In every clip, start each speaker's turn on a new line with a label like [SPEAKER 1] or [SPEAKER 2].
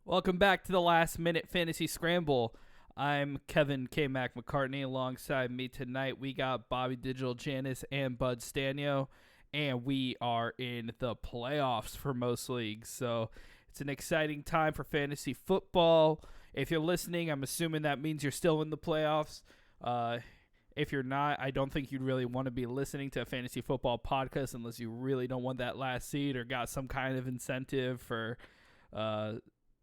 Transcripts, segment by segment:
[SPEAKER 1] Welcome back to the Last Minute Fantasy Scramble. I'm Kevin K. Mac McCartney. Alongside me tonight, we got Bobby Digital Janis and Bud Stanio, and we are in the playoffs for most leagues. So it's an exciting time for fantasy football. If you're listening, I'm assuming that means you're still in the playoffs. If you're not, I don't think you'd really want to be listening to a fantasy football podcast unless you really don't want that last seed or got some kind of incentive for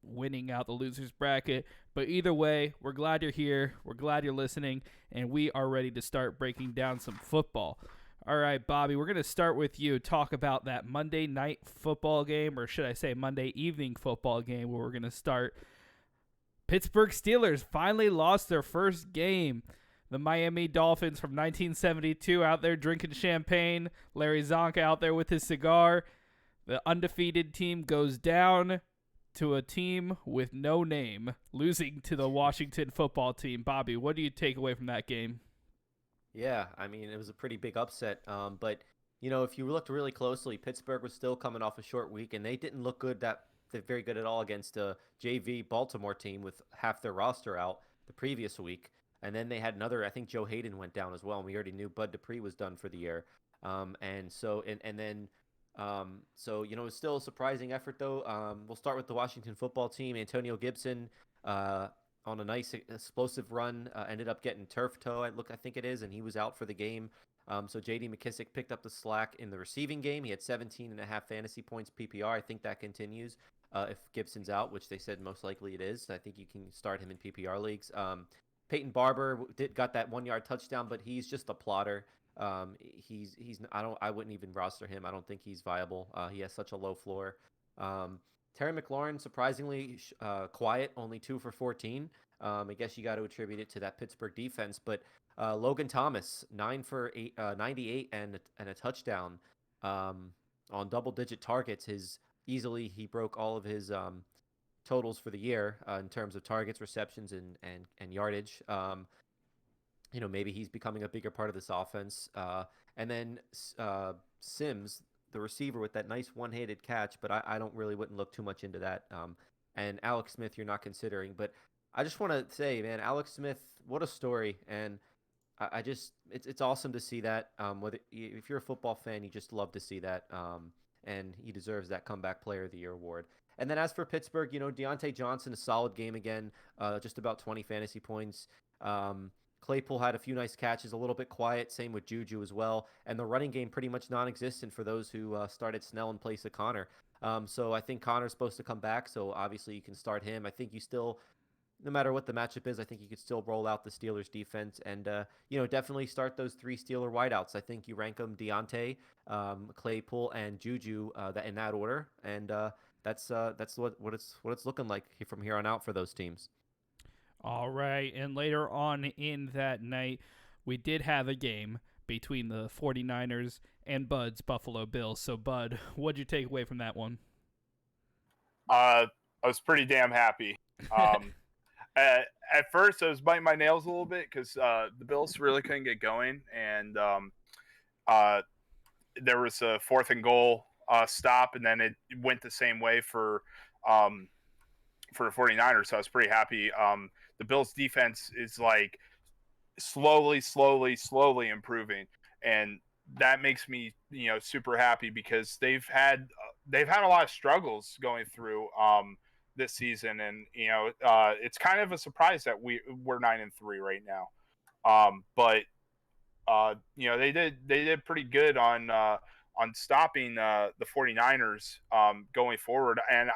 [SPEAKER 1] winning out the losers bracket. But either way, we're glad you're here. We're glad you're listening, and we are ready to start breaking down some football. All right, Bobby, we're going to start with you. Talk about that Monday night football game, or should I say Monday evening football game, where we're going to start. Pittsburgh Steelers finally lost their first game. The Miami Dolphins from 1972 out there drinking champagne. Larry Zonka out there with his cigar. The undefeated team goes down to a team with no name, losing to the Washington football team. Bobby, what do you take away from that game?
[SPEAKER 2] Yeah, I mean, it was a pretty big upset. But if you looked really closely, Pittsburgh was still coming off a short week, and they didn't look very good at all against a JV Baltimore team with half their roster out the previous week. And then they had another. I think Joe Hayden went down as well, and we already knew Bud Dupree was done for the year. It was still a surprising effort though. We'll start with the Washington football team. Antonio Gibson, on a nice explosive run, ended up getting turf toe. I think it is, and he was out for the game. So J.D. McKissick picked up the slack in the receiving game. He had 17 and a half fantasy points PPR. I think that continues if Gibson's out, which they said most likely it is. I think you can start him in PPR leagues. Peyton Barber got that 1 yard touchdown, but he's just a plotter. I wouldn't even roster him. I don't think he's viable. He has such a low floor. Terry McLaurin, surprisingly quiet, only 2 for 14. I guess you got to attribute it to that Pittsburgh defense. But Logan Thomas, 9 for 98 and a touchdown on double-digit targets. He broke all of his totals for the year in terms of targets, receptions, and yardage. Maybe he's becoming a bigger part of this offense. And then Sims, the receiver, with that nice one-handed catch, but I wouldn't look too much into that. And Alex Smith, you're not considering, but I just want to say, man, Alex Smith, what a story. And it's awesome to see that. If you're a football fan, you just love to see that. And he deserves that Comeback Player of the Year award. And then as for Pittsburgh, Deontay Johnson, a solid game again, just about 20 fantasy points. Claypool had a few nice catches, a little bit quiet. Same with Juju as well. And the running game pretty much non-existent for those who started Snell in place of Connor. So I think Connor's supposed to come back. So obviously you can start him. I think you still, no matter what the matchup is, I think you could still roll out the Steelers defense and, definitely start those 3 Steeler wideouts. I think you rank them Deontay, Claypool, and Juju in that order. And that's what it's looking like from here on out for those teams.
[SPEAKER 1] All right, and later on in that night, we did have a game between the 49ers and Bud's Buffalo Bills. So, Bud, what'd you take away from that one?
[SPEAKER 3] I was pretty damn happy. At first, I was biting my nails a little bit because the Bills really couldn't get going, and there was a 4th-and-goal stop, and then it went the same way for the 49ers, so I was pretty happy. The Bills' defense is like slowly improving, and that makes me super happy because they've had a lot of struggles going through this season, and it's kind of a surprise that we're 9-3 right now. But they did pretty good on stopping the 49ers going forward. And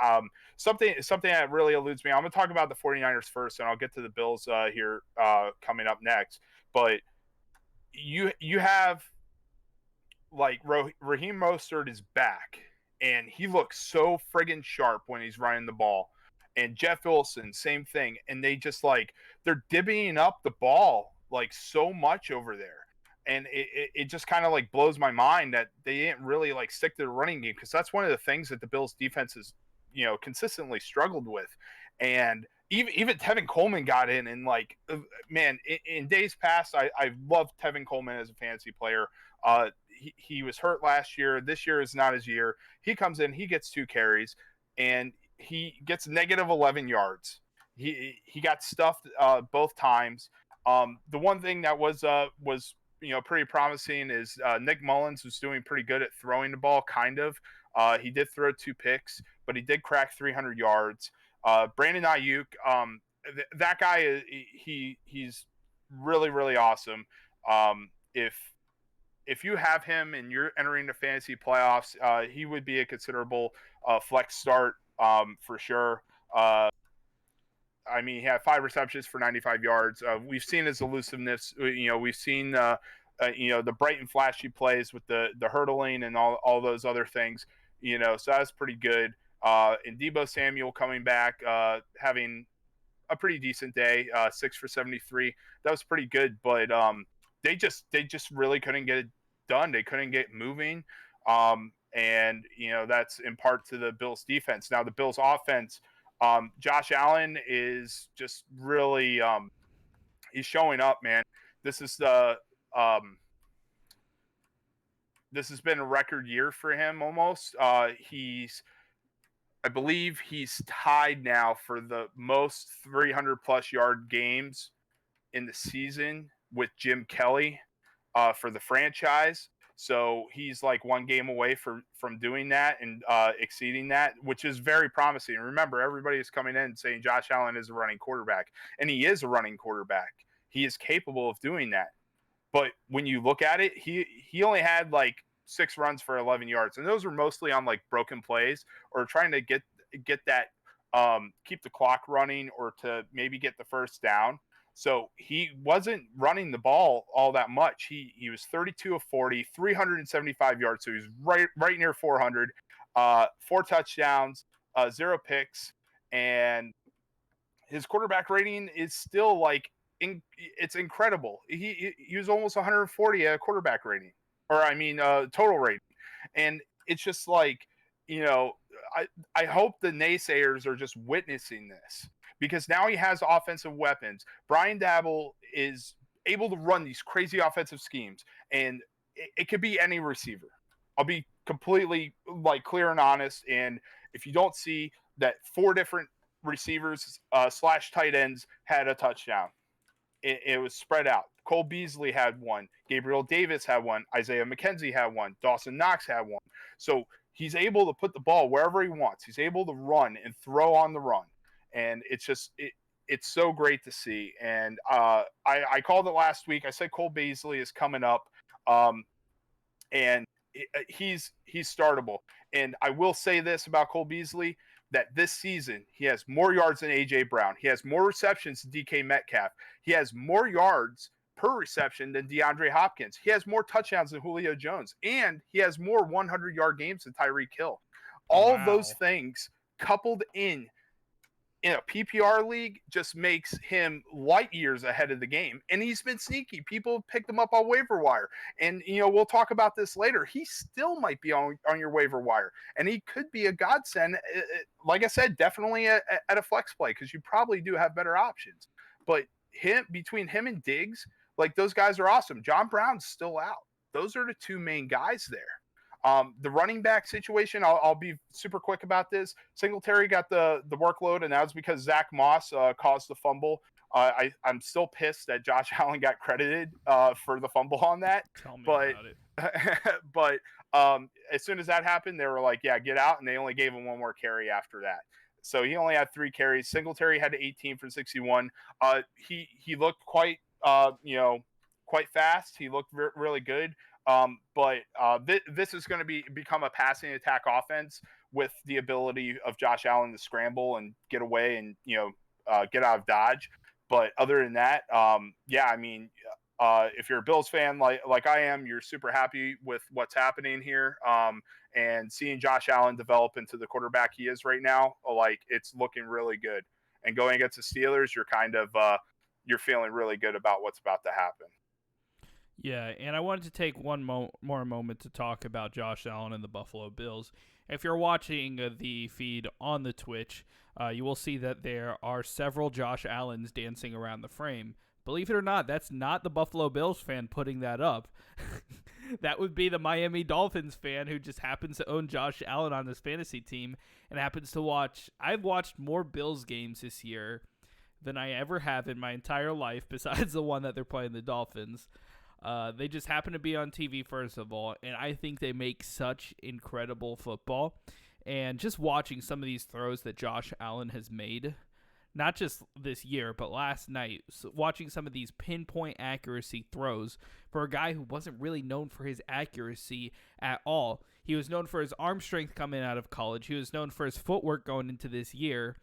[SPEAKER 3] something that really eludes me, I'm going to talk about the 49ers first, and I'll get to the Bills here coming up next. But you have, like, Raheem Mostert is back, and he looks so friggin' sharp when he's running the ball. And Jeff Wilson, same thing. And they just, like, they're divvying up the ball, like, so much over there. And it just kind of like blows my mind that they didn't really like stick to the running game, because that's one of the things that the Bills defense has, consistently struggled with. And even Tevin Coleman got in, and like, man, in days past, I loved Tevin Coleman as a fantasy player. He was hurt last year. This year is not his year. He comes in, he gets 2 carries, and he gets negative 11 yards. He got stuffed both times. The one thing that was pretty promising is Nick Mullins was doing pretty good at throwing the ball, kind of. He did throw 2 picks, but he did crack 300 yards. Brandon Ayuk, that guy, he's really, really awesome. If you have him and you're entering the fantasy playoffs, he would be a considerable flex start for sure. I mean, he had 5 receptions for 95 yards. We've seen his elusiveness. We've seen the bright and flashy plays with the hurdling and all those other things. So that's pretty good. And Deebo Samuel coming back, having a pretty decent day, 6 for 73. That was pretty good, but they just really couldn't get it done. They couldn't get moving, and that's in part to the Bills defense. Now the Bills offense, Josh Allen is just really he's showing up, man. This is this has been a record year for him almost. I believe he's tied now for the most 300 plus yard games in the season with Jim Kelly for the franchise. So he's like 1 game away from doing that and exceeding that, which is very promising. Remember, everybody is coming in saying Josh Allen is a running quarterback, and he is a running quarterback. He is capable of doing that. But when you look at it, he only had like 6 runs for 11 yards, and those were mostly on like broken plays or trying to get that keep the clock running or to maybe get the first down. So he wasn't running the ball all that much. He was 32 of 40, 375 yards. So he was right near 400, 4 touchdowns, 0 picks, and his quarterback rating is still like it's incredible. He was almost 140 at a quarterback rating, or I mean total rating, and it's just like I hope the naysayers are just witnessing this, because now he has offensive weapons. Brian Dabble is able to run these crazy offensive schemes, and it could be any receiver. I'll be completely like clear and honest. And if you don't see that 4 different receivers / tight ends had a touchdown, it was spread out. Cole Beasley had 1. Gabriel Davis had 1. Isaiah McKenzie had 1. Dawson Knox had 1. So he's able to put the ball wherever he wants. He's able to run and throw on the run. And it's just it's so great to see. And I called it last week. I said Cole Beasley is coming up, and he's startable. And I will say this about Cole Beasley, that this season he has more yards than A.J. Brown. He has more receptions than DK Metcalf. He has more yards per reception than DeAndre Hopkins. He has more touchdowns than Julio Jones. And he has more 100-yard games than Tyreek Hill. All of those things coupled in a PPR league just makes him light years ahead of the game. And he's been sneaky. People picked him up on waiver wire. And, we'll talk about this later. He still might be on your waiver wire. And he could be a godsend. Like I said, definitely at a flex play, because you probably do have better options. But between him and Diggs, like, those guys are awesome. John Brown's still out. Those are the 2 main guys there. The running back situation, I'll be super quick about this. Singletary got the workload, and that was because Zach Moss caused the fumble. I'm still pissed that Josh Allen got credited for the fumble on that.
[SPEAKER 1] Tell me about it.
[SPEAKER 3] But as soon as that happened, they were like, yeah, get out, and they only gave him 1 more carry after that. So he only had 3 carries. Singletary had 18 for 61. He looked quite fast. He looked really good. But this is going to become a passing attack offense with the ability of Josh Allen to scramble and get away and get out of dodge. But other than that, if you're a Bills fan like I am, you're super happy with what's happening here. And seeing Josh Allen develop into the quarterback he is right now, like, it's looking really good. And going against the Steelers, you're kind of you're feeling really good about what's about to happen.
[SPEAKER 1] Yeah, and I wanted to take one more moment to talk about Josh Allen and the Buffalo Bills. If you're watching the feed on the Twitch, you will see that there are several Josh Allens dancing around the frame. Believe it or not, that's not the Buffalo Bills fan putting that up. That would be the Miami Dolphins fan who just happens to own Josh Allen on his fantasy team and happens to watch. I've watched more Bills games this year than I ever have in my entire life, besides the one that they're playing the Dolphins. They just happen to be on TV, first of all, and I think they make such incredible football. And just watching some of these throws that Josh Allen has made, not just this year, but last night, watching some of these pinpoint accuracy throws for a guy who wasn't really known for his accuracy at all. He was known for his arm strength coming out of college. He was known for his footwork going into this year,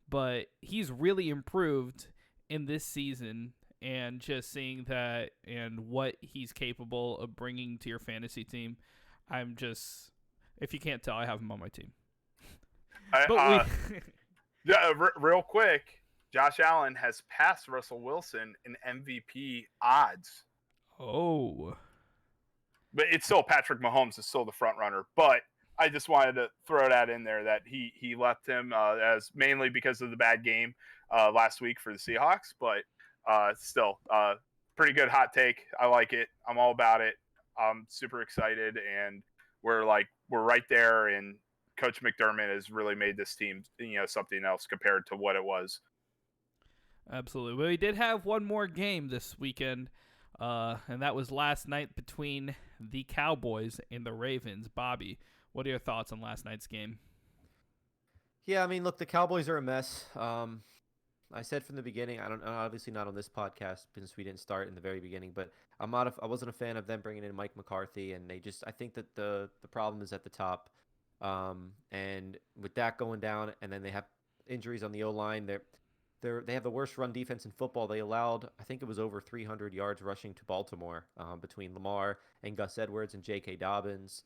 [SPEAKER 1] but he's really improved in this season. And just seeing that and what he's capable of bringing to your fantasy team, I'm just, if you can't tell, I have him on my team.
[SPEAKER 3] Real quick, Josh Allen has passed Russell Wilson in MVP odds.
[SPEAKER 1] Oh.
[SPEAKER 3] But it's still Patrick Mahomes is still the front runner. But I just wanted to throw that in there that he left him as mainly because of the bad game last week for the Seahawks. But still, pretty good hot take. I like it. I'm all about it. I'm super excited, and we're right there. And Coach McDermott has really made this team, something else compared to what it was.
[SPEAKER 1] Absolutely. Well, we did have one more game this weekend, and that was last night between the Cowboys and the Ravens. Bobby, what are your thoughts on last night's game?
[SPEAKER 2] Yeah, I mean, look, the Cowboys are a mess. I said from the beginning, obviously not on this podcast since we didn't start in the very beginning, but I wasn't a fan of them bringing in Mike McCarthy, and I think that the problem is at the top. And with that going down, and then they have injuries on the O-line, they have the worst run defense in football. They allowed, I think it was over 300 yards rushing to Baltimore between Lamar and Gus Edwards and J.K. Dobbins.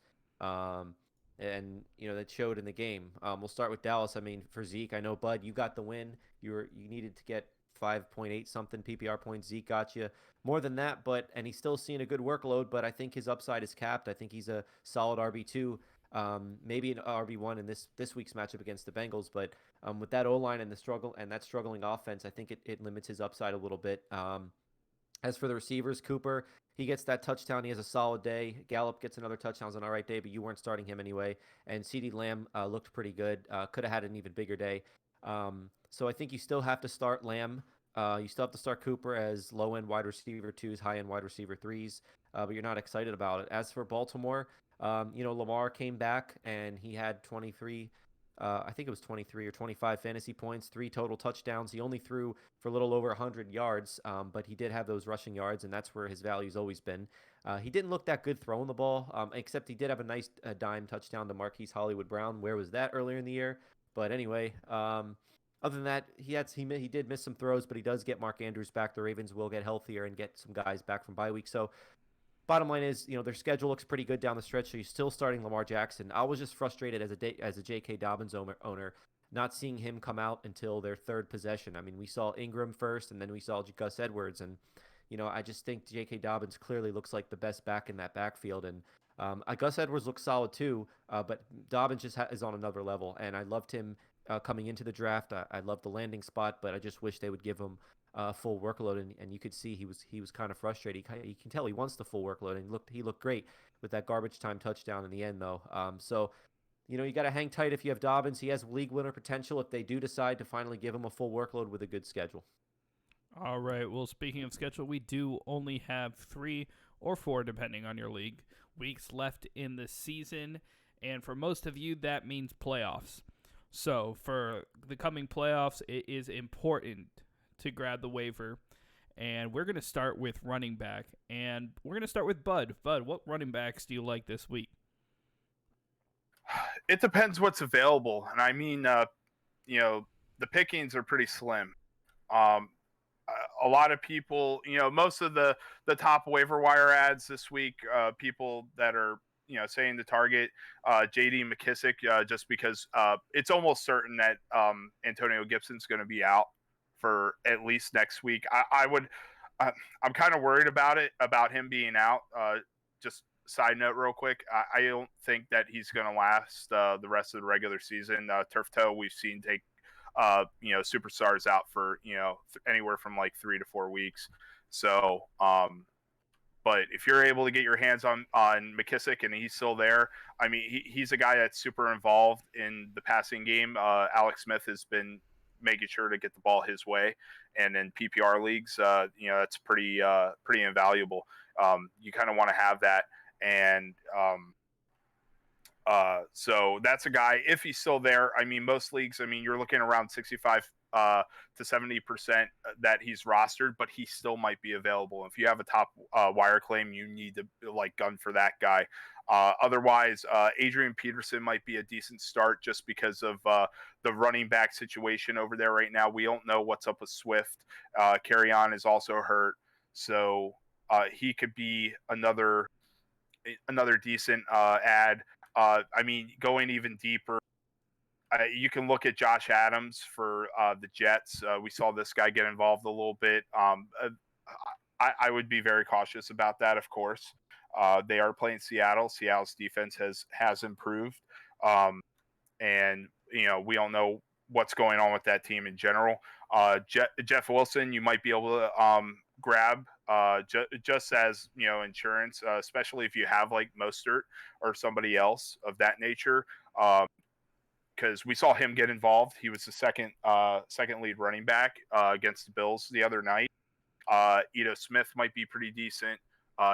[SPEAKER 2] And that showed in the game. We'll start with Dallas. I mean, for Zeke, I know, Bud, you got the win. You needed to get 5.8 something PPR points. Zeke got you more than that, and he's still seeing a good workload. But I think his upside is capped. I think he's a solid RB2, maybe an RB1 in this week's matchup against the Bengals. But with that O-line and that struggling offense, I think it limits his upside a little bit. As for the receivers, Cooper, he gets that touchdown. He has a solid day. Gallup gets another touchdown on an all right day, but you weren't starting him anyway. And CeeDee Lamb looked pretty good. Could have had an even bigger day. So I think you still have to start Lamb. You still have to start Cooper as low-end wide receiver 2s, high-end wide receiver 3s, but you're not excited about it. As for Baltimore, Lamar came back, and he had 23 I think it was 23 or 25 fantasy points, 3 total touchdowns. He only threw for a little over 100 yards, but he did have those rushing yards, and that's where his value's always been. He didn't look that good throwing the ball, except he did have a nice dime touchdown to Marquise Hollywood Brown. Where was that earlier in the year? But anyway, other than that, he did miss some throws, but he does get Mark Andrews back. The Ravens will get healthier and get some guys back from bye week. So bottom line is, their schedule looks pretty good down the stretch, so you're still starting Lamar Jackson. I was just frustrated as a J.K. Dobbins owner, not seeing him come out until their third possession. I mean, we saw Ingram first, and then we saw Gus Edwards, and I just think J.K. Dobbins clearly looks like the best back in that backfield, and Gus Edwards looks solid too, but Dobbins just is on another level, and I loved him coming into the draft. I loved the landing spot, but I just wish they would give him full workload, and you could see he was kind of frustrated. You can tell he wants the full workload, and he looked great with that garbage time touchdown in the end, though. So you got to hang tight if you have Dobbins. He has league winner potential if they do decide to finally give him a full workload with a good schedule.
[SPEAKER 1] All right. Well, speaking of schedule, we do only have 3 or 4, depending on your league, weeks left in the season, and for most of you, that means playoffs. So for the coming playoffs, it is important to grab the waiver, and we're going to start with running back, and we're going to start with Bud. Bud, what running backs do you like this week?
[SPEAKER 3] It depends what's available, and I mean, the pickings are pretty slim. A lot of people, most of the top waiver wire ads this week, people that are saying to target J.D. McKissick, just because it's almost certain that Antonio Gibson's going to be out for at least next week. I'm kind of worried about him being out. Just side note real quick, I don't think that he's going to last the rest of the regular season. Turf toe, we've seen take superstars out for anywhere from like 3 to 4 weeks. So But if you're able to get your hands on McKissick and he's still there, I mean, he's a guy that's super involved in the passing game. Alex Smith has been making sure to get the ball his way, and in PPR leagues, that's pretty invaluable. You kind of want to have that, and so that's a guy. If he's still there, I mean, most leagues, I mean, you're looking around 65 to 70% that he's rostered, but he still might be available. If you have a top wire claim, you need to like gun for that guy. Otherwise, Adrian Peterson might be a decent start just because of the running back situation over there right now. We don't know what's up with Swift. Carry-on is also hurt, so he could be another decent ad. I mean, going even deeper, you can look at Josh Adams for the Jets. We saw this guy get involved a little bit. I would be very cautious about that, of course. They are playing Seattle. Seattle's defense has improved. And, we don't know what's going on with that team in general. Jeff Wilson, you might be able to grab just as, insurance, especially if you have like Mostert or somebody else of that nature. Because we saw him get involved. He was the second lead running back against the Bills the other night. Ito Smith might be pretty decent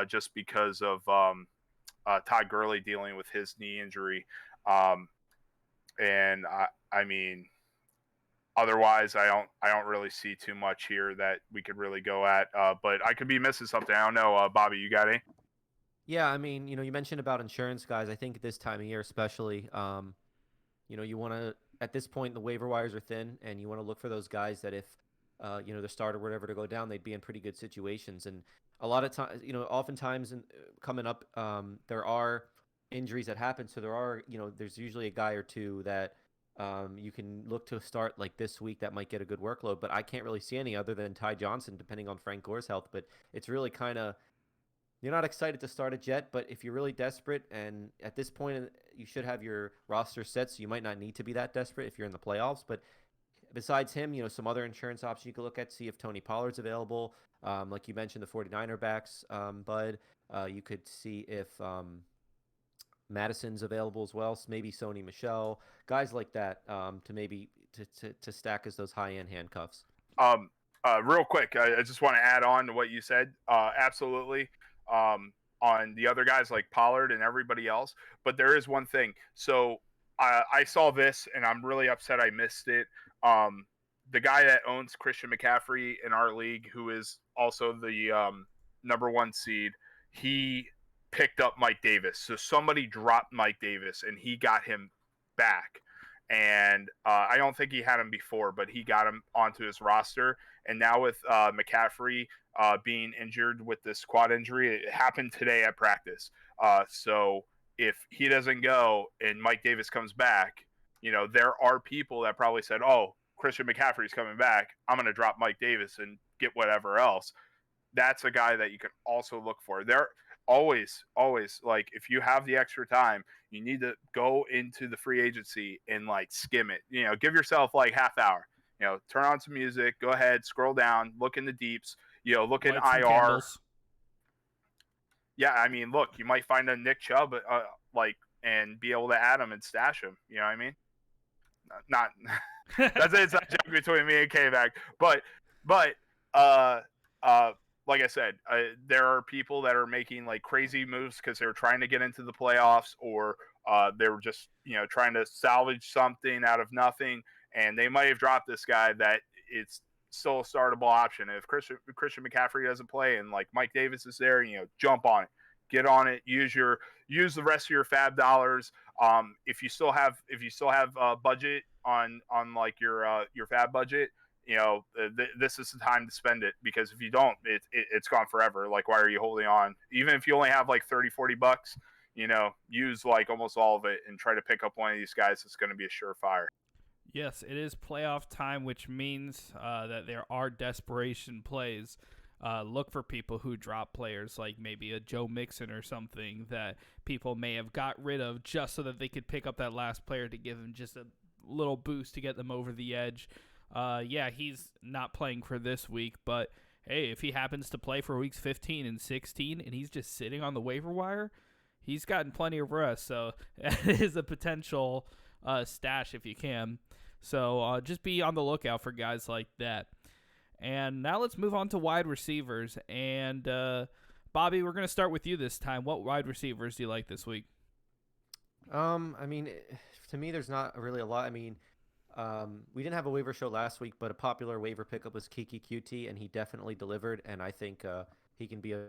[SPEAKER 3] just because of Todd Gurley dealing with his knee injury. And I mean, otherwise, I don't really see too much here that we could really go at. But I could be missing something. I don't know. Bobby, you got any?
[SPEAKER 2] Yeah, I mean, you mentioned about insurance guys. I think this time of year, especially, you want to, at this point, the waiver wires are thin, and you want to look for those guys that if, the start or whatever to go down, they'd be in pretty good situations. And a lot of times, oftentimes coming up, there are injuries that happen. So there are, there's usually a guy or two that you can look to start like this week that might get a good workload. But I can't really see any other than Ty Johnson, depending on Frank Gore's health. But it's really kind of, you're not excited to start it yet, but if you're really desperate, and at this point, you should have your roster set, so you might not need to be that desperate if you're in the playoffs. But besides him, some other insurance options you could look at, see if Tony Pollard's available. Like you mentioned, the 49er backs, Bud. You could see if Madison's available as well, so maybe Sony Michel, guys like that to maybe to stack as those high-end handcuffs.
[SPEAKER 3] Real quick, I just want to add on to what you said. Absolutely. On the other guys like Pollard and everybody else. But there is one thing. So I saw this, and I'm really upset I missed it. The guy that owns Christian McCaffrey in our league, who is also the number one seed, he picked up Mike Davis. So somebody dropped Mike Davis, and he got him back. And I don't think he had him before, but he got him onto his roster. And now with McCaffrey being injured with this quad injury, it happened today at practice. So if he doesn't go and Mike Davis comes back, there are people that probably said, oh, Christian McCaffrey's coming back, I'm going to drop Mike Davis and get whatever else. That's a guy that you can also look for. They're always, like, if you have the extra time, you need to go into the free agency and like skim it. Give yourself like half hour. Turn on some music, go ahead, scroll down, look in the deeps, look in IR.
[SPEAKER 1] Candles.
[SPEAKER 3] Yeah, I mean, look, you might find a Nick Chubb and be able to add him and stash him. You know what I mean? Not that's it's a joke between me and K-Mac. But like I said, there are people that are making like crazy moves because they're trying to get into the playoffs, or they were just trying to salvage something out of nothing, and they might have dropped this guy that it's still a startable option. If Christian McCaffrey doesn't play and like Mike Davis is there, jump on it, get on it, use the rest of your fab dollars. If you still have budget on like your fab budget, this is the time to spend it, because if you don't, it's gone forever. Like, why are you holding on? Even if you only have like $30-$40, use like almost all of it and try to pick up one of these guys that's going to be a surefire.
[SPEAKER 1] Yes, it is playoff time, which means that there are desperation plays. Look for people who drop players like maybe a Joe Mixon or something that people may have got rid of just so that they could pick up that last player to give them just a little boost to get them over the edge. Yeah, he's not playing for this week, but hey, if he happens to play for weeks 15 and 16 and he's just sitting on the waiver wire, he's gotten plenty of rest. So that is a potential stash if you can. So just be on the lookout for guys like that. And now let's move on to wide receivers. And Bobby, we're going to start with you this time. What wide receivers do you like this week?
[SPEAKER 2] I mean, to me, there's not really a lot. I mean, we didn't have a waiver show last week, but a popular waiver pickup was Kiki QT, and he definitely delivered. And I think he can be a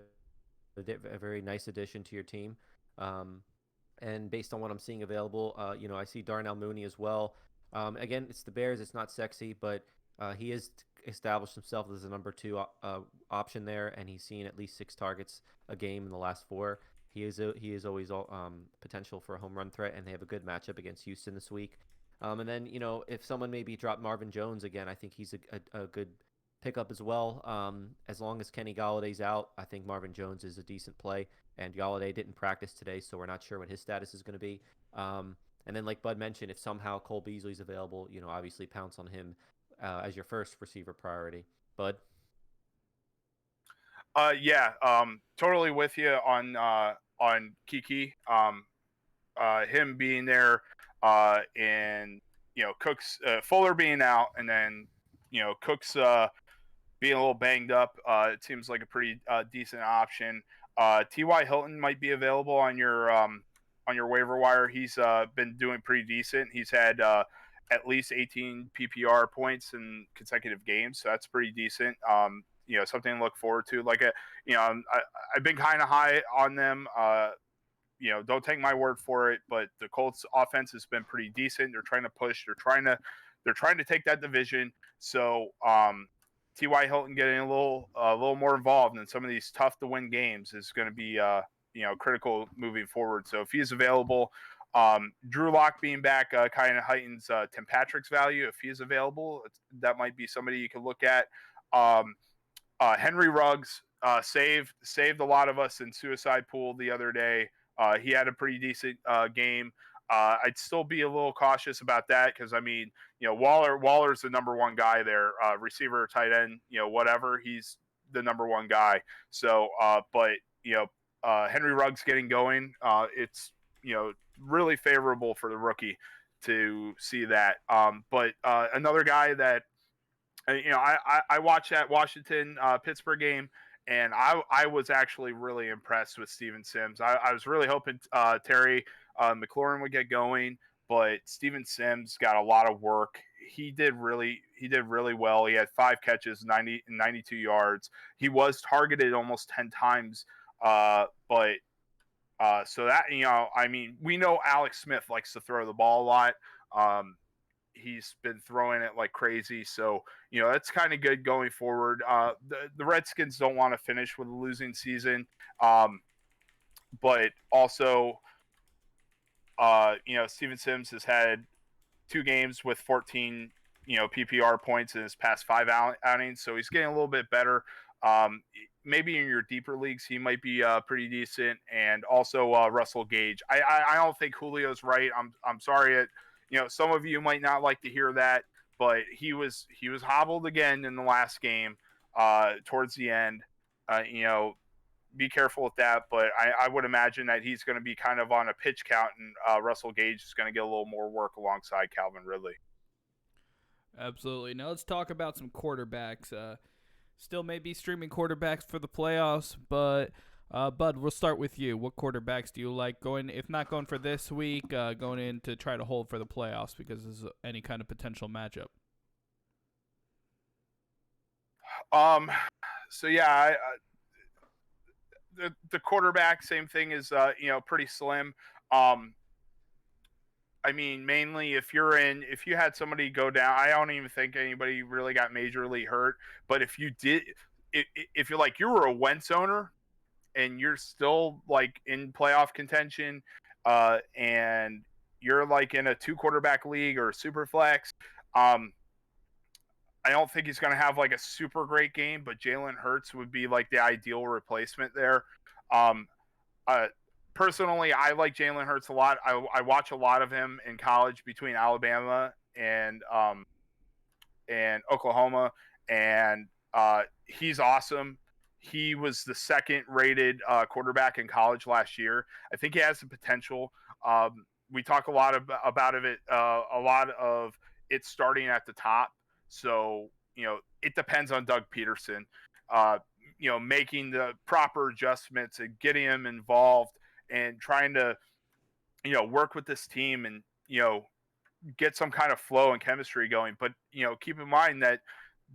[SPEAKER 2] very nice addition to your team. And based on what I'm seeing available, I see Darnell Mooney as well. Again, it's the Bears. It's not sexy, but he has established himself as a number 2 option there, and he's seen at least 6 targets a game in the last 4. He is always potential for a home run threat, and they have a good matchup against Houston this week. And then if someone maybe dropped Marvin Jones again, I think he's a good pickup as well. As long as Kenny Galladay's out, I think Marvin Jones is a decent play. And Galladay didn't practice today, so we're not sure what his status is going to be. And then, like Bud mentioned, if somehow Cole Beasley's available, obviously pounce on him as your first receiver priority. Bud?
[SPEAKER 3] Yeah, totally with you on Kiki. Him being there, and Cooks Fuller being out, and then Cooks being a little banged up. It seems like a pretty decent option. T.Y. Hilton might be available on your waiver wire. He's been doing pretty decent. He's had at least 18 PPR points in consecutive games, so that's pretty decent. Something to look forward to. I've been kind of high on them. Don't take my word for it, but the Colts offense has been pretty decent. They're trying to push. They're trying to take that division. So T.Y. Hilton getting a little more involved in some of these tough to win games is going to be critical moving forward. So if he's available, Drew Lock being back kind of heightens Tim Patrick's value. If he's available, that might be somebody you can look at. Henry Ruggs saved a lot of us in suicide pool the other day. He had a pretty decent game. I'd still be a little cautious about that because Waller's the number 1 guy there, receiver, tight end, whatever. He's the number 1 guy. So, but Henry Ruggs getting going, it's really favorable for the rookie to see that. But another guy that I watched that Washington Pittsburgh game, and I was actually really impressed with Steven Sims. I was really hoping Terry McLaurin would get going, but Steven Sims got a lot of work. He did really well. He had 5 catches, 92 yards. He was targeted almost 10 times, but so that we know Alex Smith likes to throw the ball a lot. He's been throwing it like crazy. So, that's kind of good going forward. The Redskins don't want to finish with a losing season. But also, Steven Sims has had 2 games with 14, PPR points in his past 5 outings. So he's getting a little bit better. Maybe in your deeper leagues, he might be pretty decent. And also Russell Gage. I don't think Julio's right. I'm sorry. Some of you might not like to hear that, but he was hobbled again in the last game towards the end. Be careful with that, but I would imagine that he's going to be kind of on a pitch count, and Russell Gage is going to get a little more work alongside Calvin Ridley.
[SPEAKER 1] Absolutely. Now let's talk about some quarterbacks. Still maybe streaming quarterbacks for the playoffs, but Bud, we'll start with you. What quarterbacks do you like going, if not going for this week, going in to try to hold for the playoffs because there's any kind of potential matchup?
[SPEAKER 3] So yeah, the quarterback, same thing is pretty slim. Mainly if you had somebody go down, I don't even think anybody really got majorly hurt. But if you did, if you're like you were a Wentz owner and you're still like in playoff contention, and you're like in a 2 quarterback league or super flex, I don't think he's going to have like a super great game, but Jalen Hurts would be like the ideal replacement there. Personally, I like Jalen Hurts a lot. I watch a lot of him in college between Alabama and Oklahoma, and He's awesome. He was the second rated quarterback in college last year. I think he has the potential. We talk a lot about it, a lot of it starting at the top. So, it depends on Doug Peterson, uh, making the proper adjustments and getting him involved and trying to, work with this team and, get some kind of flow and chemistry going. But, keep in mind that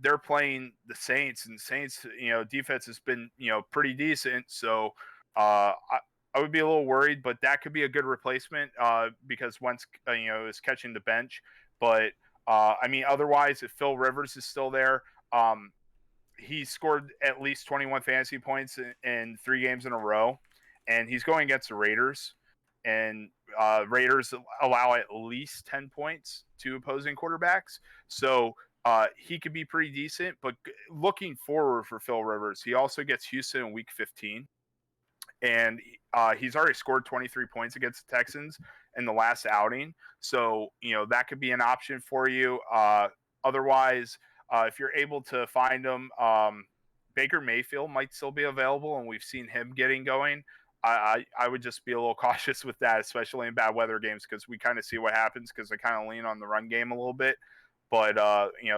[SPEAKER 3] they're playing the Saints, and Saints, defense has been, pretty decent. So I would be a little worried, but that could be a good replacement because Wentz, is catching the bench. But otherwise, if Phil Rivers is still there, he scored at least 21 fantasy points in 3 games in a row, and he's going against the Raiders. And Raiders allow at least 10 points to opposing quarterbacks. So he could be pretty decent. But looking forward for Phil Rivers, he also gets Houston in week 15. And he's already scored 23 points against the Texans in the last outing. So, that could be an option for you. Otherwise, if you're able to find him, Baker Mayfield might still be available, and we've seen him getting going. I would just be a little cautious with that, especially in bad weather games, because we kind of see what happens because they kind of lean on the run game a little bit. But,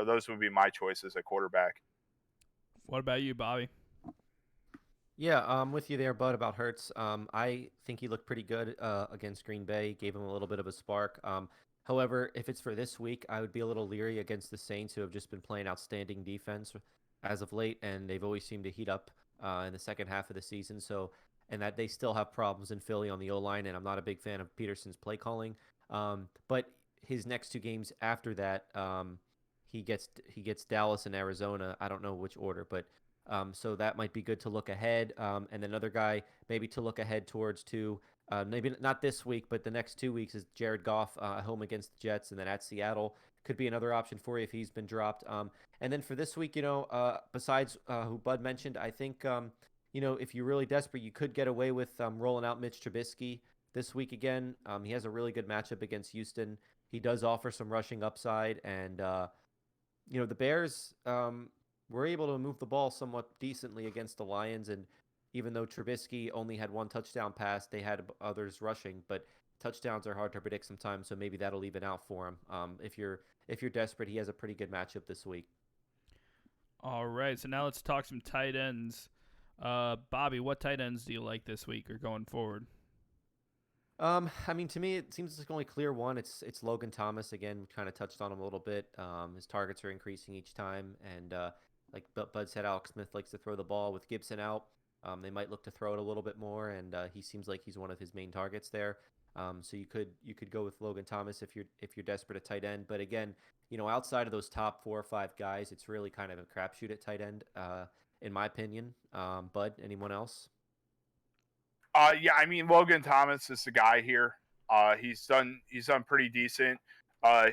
[SPEAKER 3] those would be my choices at quarterback.
[SPEAKER 1] What about you, Bobby?
[SPEAKER 2] Yeah, I'm with you there, Bud, about Hurts. I think he looked pretty good against Green Bay, gave him a little bit of a spark. However, if it's for this week, I would be a little leery against the Saints, who have just been playing outstanding defense as of late, and they've always seemed to heat up in the second half of the season. So, and that they still have problems in Philly on the O-line, and I'm not a big fan of Peterson's play calling. But his next 2 games after that, he gets Dallas and Arizona. I don't know which order, but so that might be good to look ahead. And another guy maybe to look ahead towards too. Maybe not this week, but the next 2 weeks is Jared Goff home against the Jets, and then at Seattle could be another option for you if he's been dropped. And then for this week, besides who Bud mentioned, I think if you're really desperate, you could get away with rolling out Mitch Trubisky this week again. He has a really good matchup against Houston. He does offer some rushing upside, and the Bears were able to move the ball somewhat decently against the Lions, and even though Trubisky only had 1 touchdown pass, they had others rushing, but touchdowns are hard to predict sometimes, so maybe that'll even out for him. If you're desperate, he has a pretty good matchup this week.
[SPEAKER 1] All right, so now let's talk some tight ends. Bobby, what tight ends do you like this week or going forward?
[SPEAKER 2] To me, it seems like only clear one. It's Logan Thomas again. We kind of touched on him a little bit. His targets are increasing each time, and like Bud said, Alex Smith likes to throw the ball. With Gibson out, they might look to throw it a little bit more, and he seems like he's one of his main targets there. So you could go with Logan Thomas if you're desperate at tight end. But again, outside of those top 4 or 5 guys, it's really kind of a crapshoot at tight end, in my opinion. Bud, anyone else?
[SPEAKER 3] Logan Thomas is the guy here. He's done pretty decent.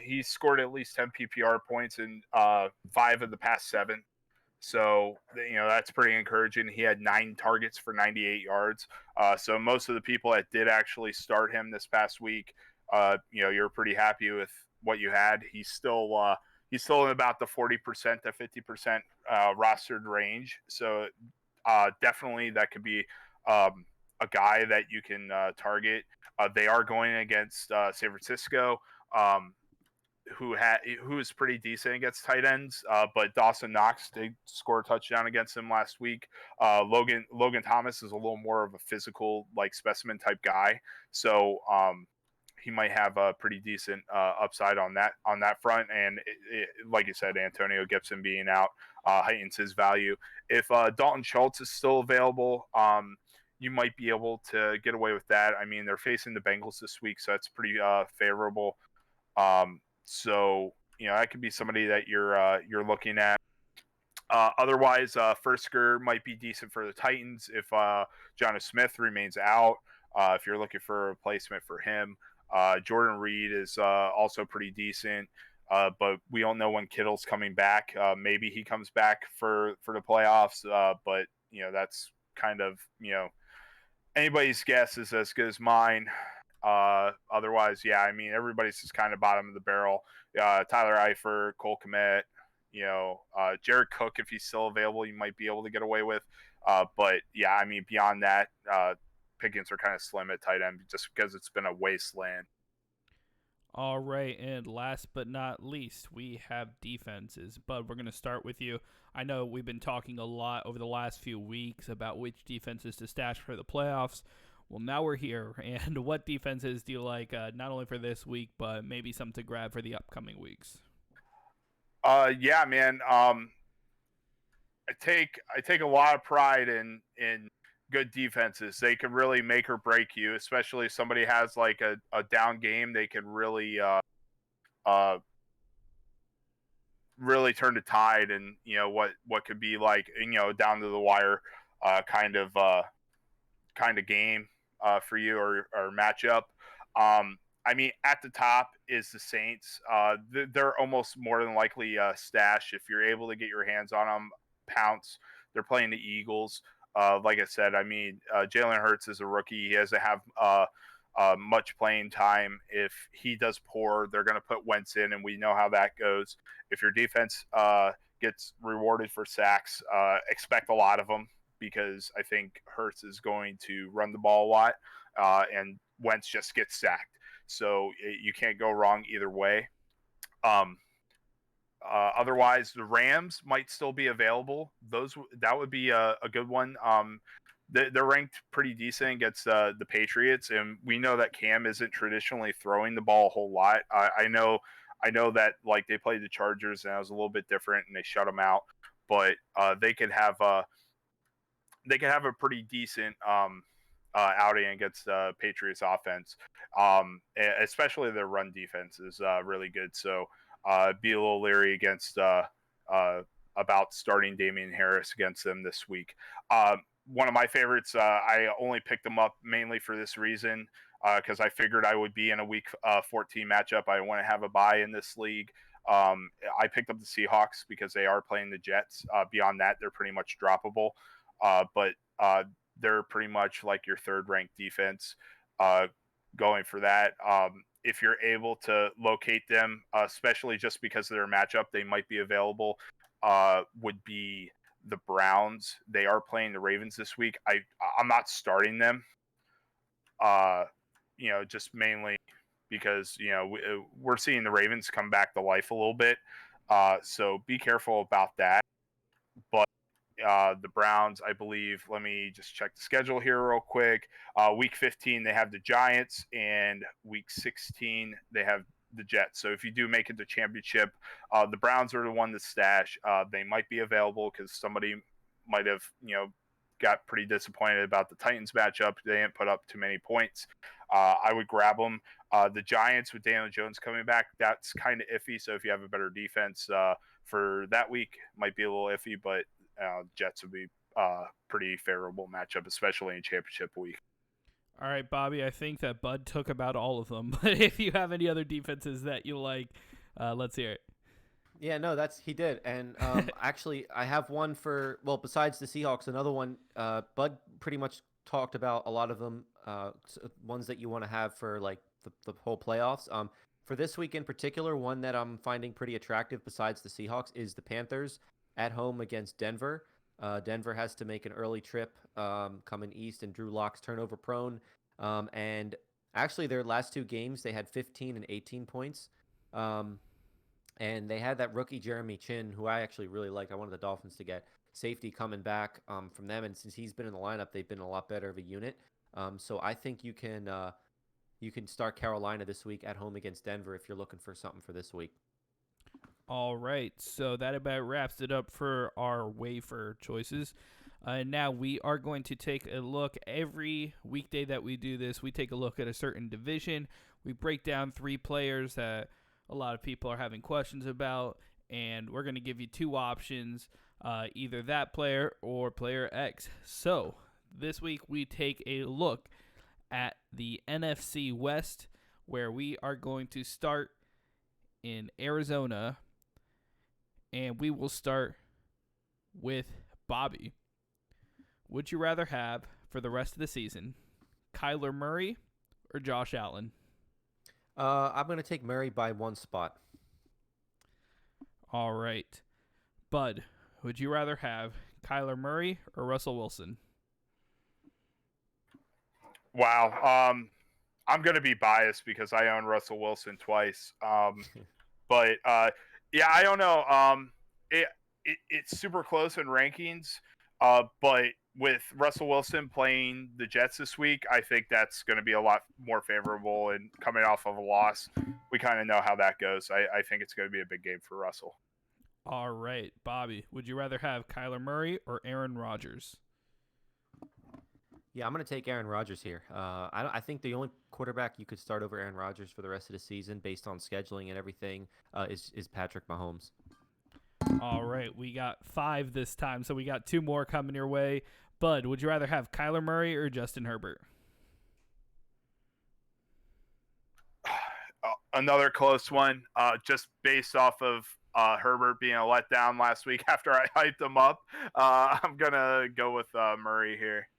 [SPEAKER 3] He's scored at least 10 PPR points in 5 of the past 7. So, that's pretty encouraging. He had 9 targets for 98 yards. So most of the people that did actually start him this past week, you're pretty happy with what you had. He's still in about the 40% to 50% rostered range. So definitely that could be a guy that you can target. They are going against San Francisco, who is pretty decent against tight ends. But Dawson Knox did score a touchdown against him last week. Logan Thomas is a little more of a physical, like, specimen type guy, so he might have a pretty decent upside on that front. And like you said, Antonio Gibson being out heightens his value. If Dalton Schultz is still available, you might be able to get away with that. I mean, they're facing the Bengals this week, so that's pretty favorable. So that could be somebody that you're looking at. Otherwise, Fursker might be decent for the Titans if Jonnu Smith remains out. If you're looking for a replacement for him, Jordan Reed is also pretty decent. But we don't know when Kittle's coming back. Maybe he comes back for the playoffs. But that's kind of anybody's guess is as good as mine. Otherwise, everybody's just kind of bottom of the barrel. Tyler Eifert, Cole Kmet, Jared Cook, if he's still available, you might be able to get away with. But yeah, I mean, beyond that, pickings are kind of slim at tight end just because it's been a wasteland.
[SPEAKER 1] All right, and last but not least, we have defenses. Bud, we're going to start with you. I know we've been talking a lot over the last few weeks about which defenses to stash for the playoffs. Well, now we're here, and what defenses do you like, not only for this week, but maybe some to grab for the upcoming weeks?
[SPEAKER 3] Yeah, man. I take a lot of pride in good defenses. They can really make or break you, especially if somebody has like a down game. They can really really turn the tide, and what could be like down to the wire kind of game for you or matchup. I mean, at the top is the Saints. They're almost more than likely a stash if you're able to get your hands on them. Pounce. They're playing the Eagles. Like I said, I mean, Jalen Hurts is a rookie. He doesn't have much playing time. If he does poor, they're going to put Wentz in, and we know how that goes. If your defense gets rewarded for sacks, expect a lot of them, because I think Hurts is going to run the ball a lot, and Wentz just gets sacked. So you can't go wrong either way. Otherwise, the Rams might still be available. That would be a good one. They're ranked pretty decent against the Patriots, and we know that Cam isn't traditionally throwing the ball a whole lot. I know that like they played the Chargers and that was a little bit different, and they shut them out. But they could have a pretty decent outing against the Patriots offense, especially their run defense is really good. So be a little leery against about starting Damian Harris against them this week. One of my favorites, I only picked them up mainly for this reason, because I figured I would be in a week 14 matchup. I want to have a bye in this league. I picked up the Seahawks because they are playing the Jets. Beyond that, they're pretty much droppable. But they're pretty much like your third-ranked defense. Going for that, if you're able to locate them, especially just because of their matchup, they might be available. Would be the Browns. They are playing the Ravens this week. I'm not starting them. Just mainly because we're seeing the Ravens come back to life a little bit. So be careful about that. But the Browns, I believe, let me just check the schedule here real quick. Week 15, they have the Giants, and week 16, they have the Jets. So if you do make it to championship, the Browns are the one to stash. They might be available because somebody might have, got pretty disappointed about the Titans matchup. They didn't put up too many points. I would grab them. The Giants with Daniel Jones coming back, that's kind of iffy. So if you have a better defense for that week, might be a little iffy, but Jets would be pretty favorable matchup, especially in championship week.
[SPEAKER 1] All right, Bobby, I think that Bud took about all of them. But if you have any other defenses that you like, let's hear it.
[SPEAKER 2] Yeah, no, he did. And actually, I have one besides the Seahawks, another one. Bud pretty much talked about a lot of them, ones that you want to have for like the whole playoffs. For this week in particular, one that I'm finding pretty attractive besides the Seahawks is the Panthers at home against Denver. Denver has to make an early trip coming east, and Drew Lock's turnover prone. And actually, their last two games, they had 15 and 18 points. And they had that rookie Jeremy Chin, who I actually really like. I wanted the Dolphins to get safety coming back from them, and since he's been in the lineup, they've been a lot better of a unit. So I think you can start Carolina this week at home against Denver if you're looking for something for this week.
[SPEAKER 1] All right, so that about wraps it up for our waiver choices. Now we are going to take a look every weekday that we do this. We take a look at a certain division. We break down 3 players that a lot of people are having questions about, and we're going to give you 2 options, either that player or player X. So this week we take a look at the NFC West, where we are going to start in Arizona, and we will start with Bobby. Would you rather have, for the rest of the season, Kyler Murray or Josh Allen?
[SPEAKER 2] I'm going to take Murray by 1 spot.
[SPEAKER 1] All right. Bud, would you rather have Kyler Murray or Russell Wilson?
[SPEAKER 3] Wow. I'm going to be biased because I own Russell Wilson twice. But yeah, I don't know. It's super close in rankings. But with Russell Wilson playing the Jets this week, I think that's going to be a lot more favorable. And coming off of a loss, we kind of know how that goes. I think it's going to be a big game for Russell.
[SPEAKER 1] All right, Bobby, would you rather have Kyler Murray or Aaron Rodgers?
[SPEAKER 2] Yeah, I'm going to take Aaron Rodgers here. I think the only quarterback you could start over Aaron Rodgers for the rest of the season, based on scheduling and everything, is Patrick Mahomes.
[SPEAKER 1] All right, we got 5 this time, so we got 2 more coming your way. Bud, would you rather have Kyler Murray or Justin Herbert?
[SPEAKER 3] Another close one, just based off of Herbert being a letdown last week after I hyped him up. I'm going to go with Murray here.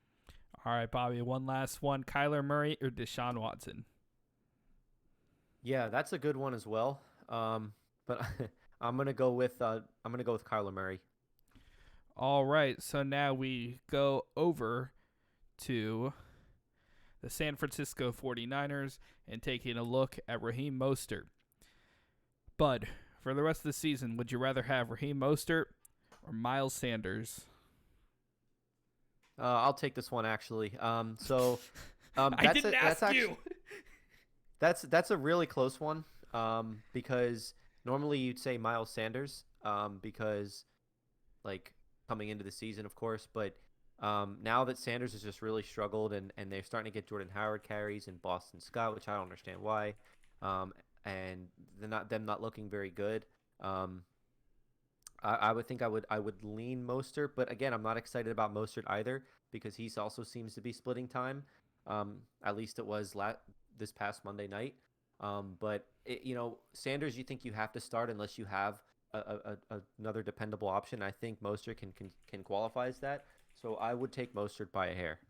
[SPEAKER 1] All right, Bobby, one last one. Kyler Murray or Deshaun Watson?
[SPEAKER 2] Yeah, that's a good one as well. But I'm gonna go with Kyler Murray.
[SPEAKER 1] All right, so now we go over to the San Francisco 49ers and taking a look at Raheem Mostert. Bud, for the rest of the season, would you rather have Raheem Mostert or Miles Sanders?
[SPEAKER 2] I'll take this one actually.
[SPEAKER 1] I
[SPEAKER 2] That's
[SPEAKER 1] didn't ask you.
[SPEAKER 2] That's a really close one. Because normally you'd say Miles Sanders. Because like coming into the season, of course, but now that Sanders has just really struggled and they're starting to get Jordan Howard carries and Boston Scott, which I don't understand why. And them not looking very good. I would think I would lean Mostert, but again, I'm not excited about Mostert either because he also seems to be splitting time. At least it was this past Monday night. But Sanders, you think you have to start unless you have another dependable option. I think Mostert can qualify as that. So I would take Mostert by a hair.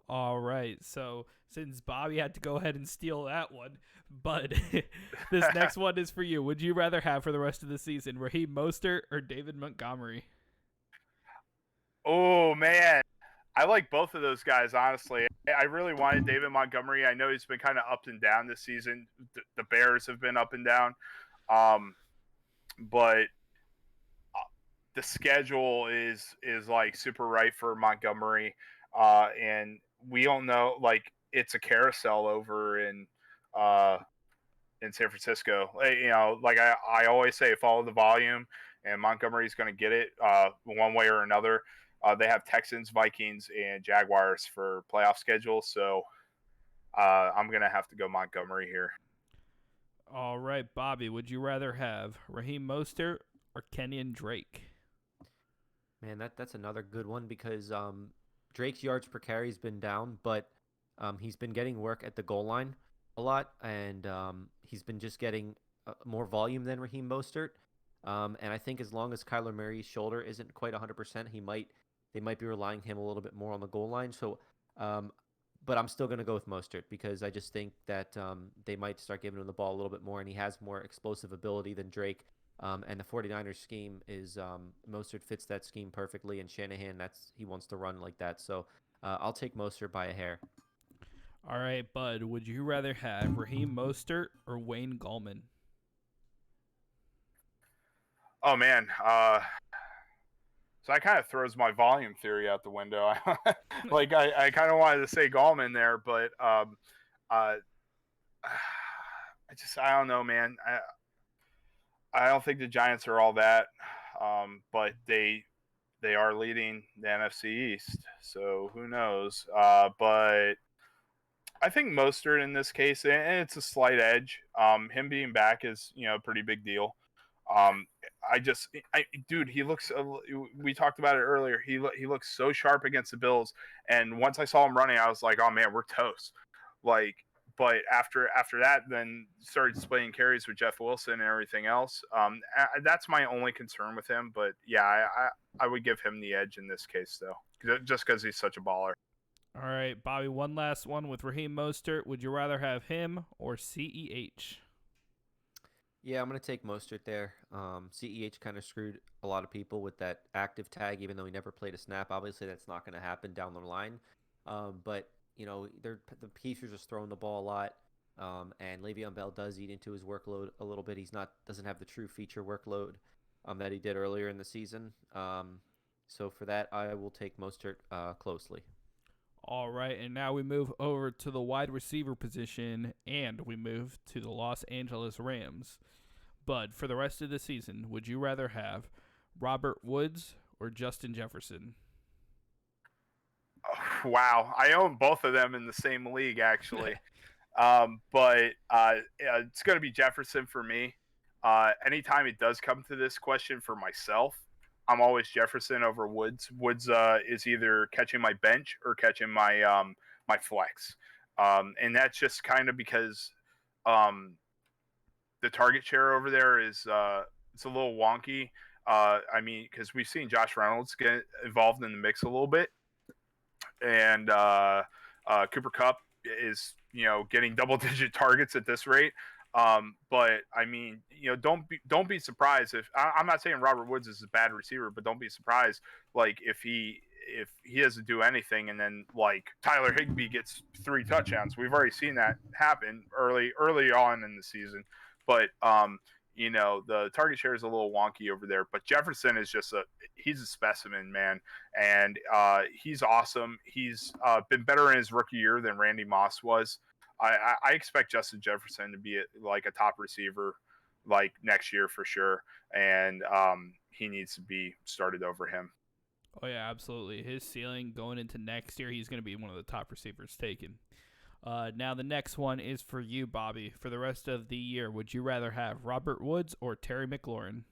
[SPEAKER 1] All right. So since Bobby had to go ahead and steal that one, but this next one is for you. Would you rather have for the rest of the season Raheem Mostert or David Montgomery?
[SPEAKER 3] Oh, man. I like both of those guys, honestly. I really wanted David Montgomery. I know he's been kind of up and down this season. The Bears have been up and down. But the schedule is like super right for Montgomery. And we don't know, like, it's a carousel over in San Francisco. Like I always say, follow the volume, and Montgomery's going to get it one way or another. They have Texans, Vikings, and Jaguars for playoff schedule, so I'm going to have to go Montgomery here.
[SPEAKER 1] All right, Bobby, would you rather have Raheem Mostert or Kenyon Drake?
[SPEAKER 2] Man, that's another good one because Drake's yards per carry has been down, but he's been getting work at the goal line a lot, and he's been just getting more volume than Raheem Mostert. And I think as long as Kyler Murray's shoulder isn't quite 100%, they might be relying him a little bit more on the goal line. So, but I'm still going to go with Mostert because I just think that they might start giving him the ball a little bit more, and he has more explosive ability than Drake. And the 49ers scheme is Mostert fits that scheme perfectly, and Shanahan, he wants to run like that. So I'll take Mostert by a hair.
[SPEAKER 1] All right, Bud, would you rather have Raheem Mostert or Wayne Gallman?
[SPEAKER 3] Oh, man. So that kind of throws my volume theory out the window. Like, I kind of wanted to say Gallman there, but I don't know, man. I don't think the Giants are all that, but they are leading the NFC East, so who knows? But I think Mostert in this case, and it's a slight edge. Him being back is a pretty big deal. Dude, he looks. We talked about it earlier. He looks so sharp against the Bills, and once I saw him running, I was like, oh man, we're toast. Like, but after that, then started splitting carries with Jeff Wilson and everything else. That's my only concern with him. But yeah, I would give him the edge in this case, though, just because he's such a baller.
[SPEAKER 1] All right, Bobby, one last one with Raheem Mostert. Would you rather have him or CEH?
[SPEAKER 2] Yeah, I'm going to take Mostert there. CEH kind of screwed a lot of people with that active tag, even though he never played a snap. Obviously, that's not going to happen down the line. But, the Pacers just throwing the ball a lot. And Le'Veon Bell does eat into his workload a little bit. Doesn't have the true feature workload that he did earlier in the season. So for that, I will take Mostert closely.
[SPEAKER 1] All right, and now we move over to the wide receiver position, and we move to the Los Angeles Rams. Bud, for the rest of the season, would you rather have Robert Woods or Justin Jefferson?
[SPEAKER 3] Wow, I own both of them in the same league, actually. But it's going to be Jefferson for me. Anytime it does come to this question for myself, I'm always Jefferson over Woods. Woods is either catching my bench or catching my flex, and that's just kind of because the target share over there is it's a little wonky. I mean, because we've seen Josh Reynolds get involved in the mix a little bit, and Cooper Kupp is getting double-digit targets at this rate. But I mean, don't be surprised if I'm not saying Robert Woods is a bad receiver, but don't be surprised like if he doesn't do anything and then like Tyler Higbee gets 3 touchdowns. We've already seen that happen early on in the season. But the target share is a little wonky over there. But Jefferson is he's a specimen, man, and he's awesome. He's been better in his rookie year than Randy Moss was. I expect Justin Jefferson to be like a top receiver like next year for sure, and he needs to be started over him.
[SPEAKER 1] Oh, yeah, absolutely. His ceiling going into next year, he's going to be one of the top receivers taken. Now, the next one is for you, Bobby. For the rest of the year, would you rather have Robert Woods or Terry McLaurin?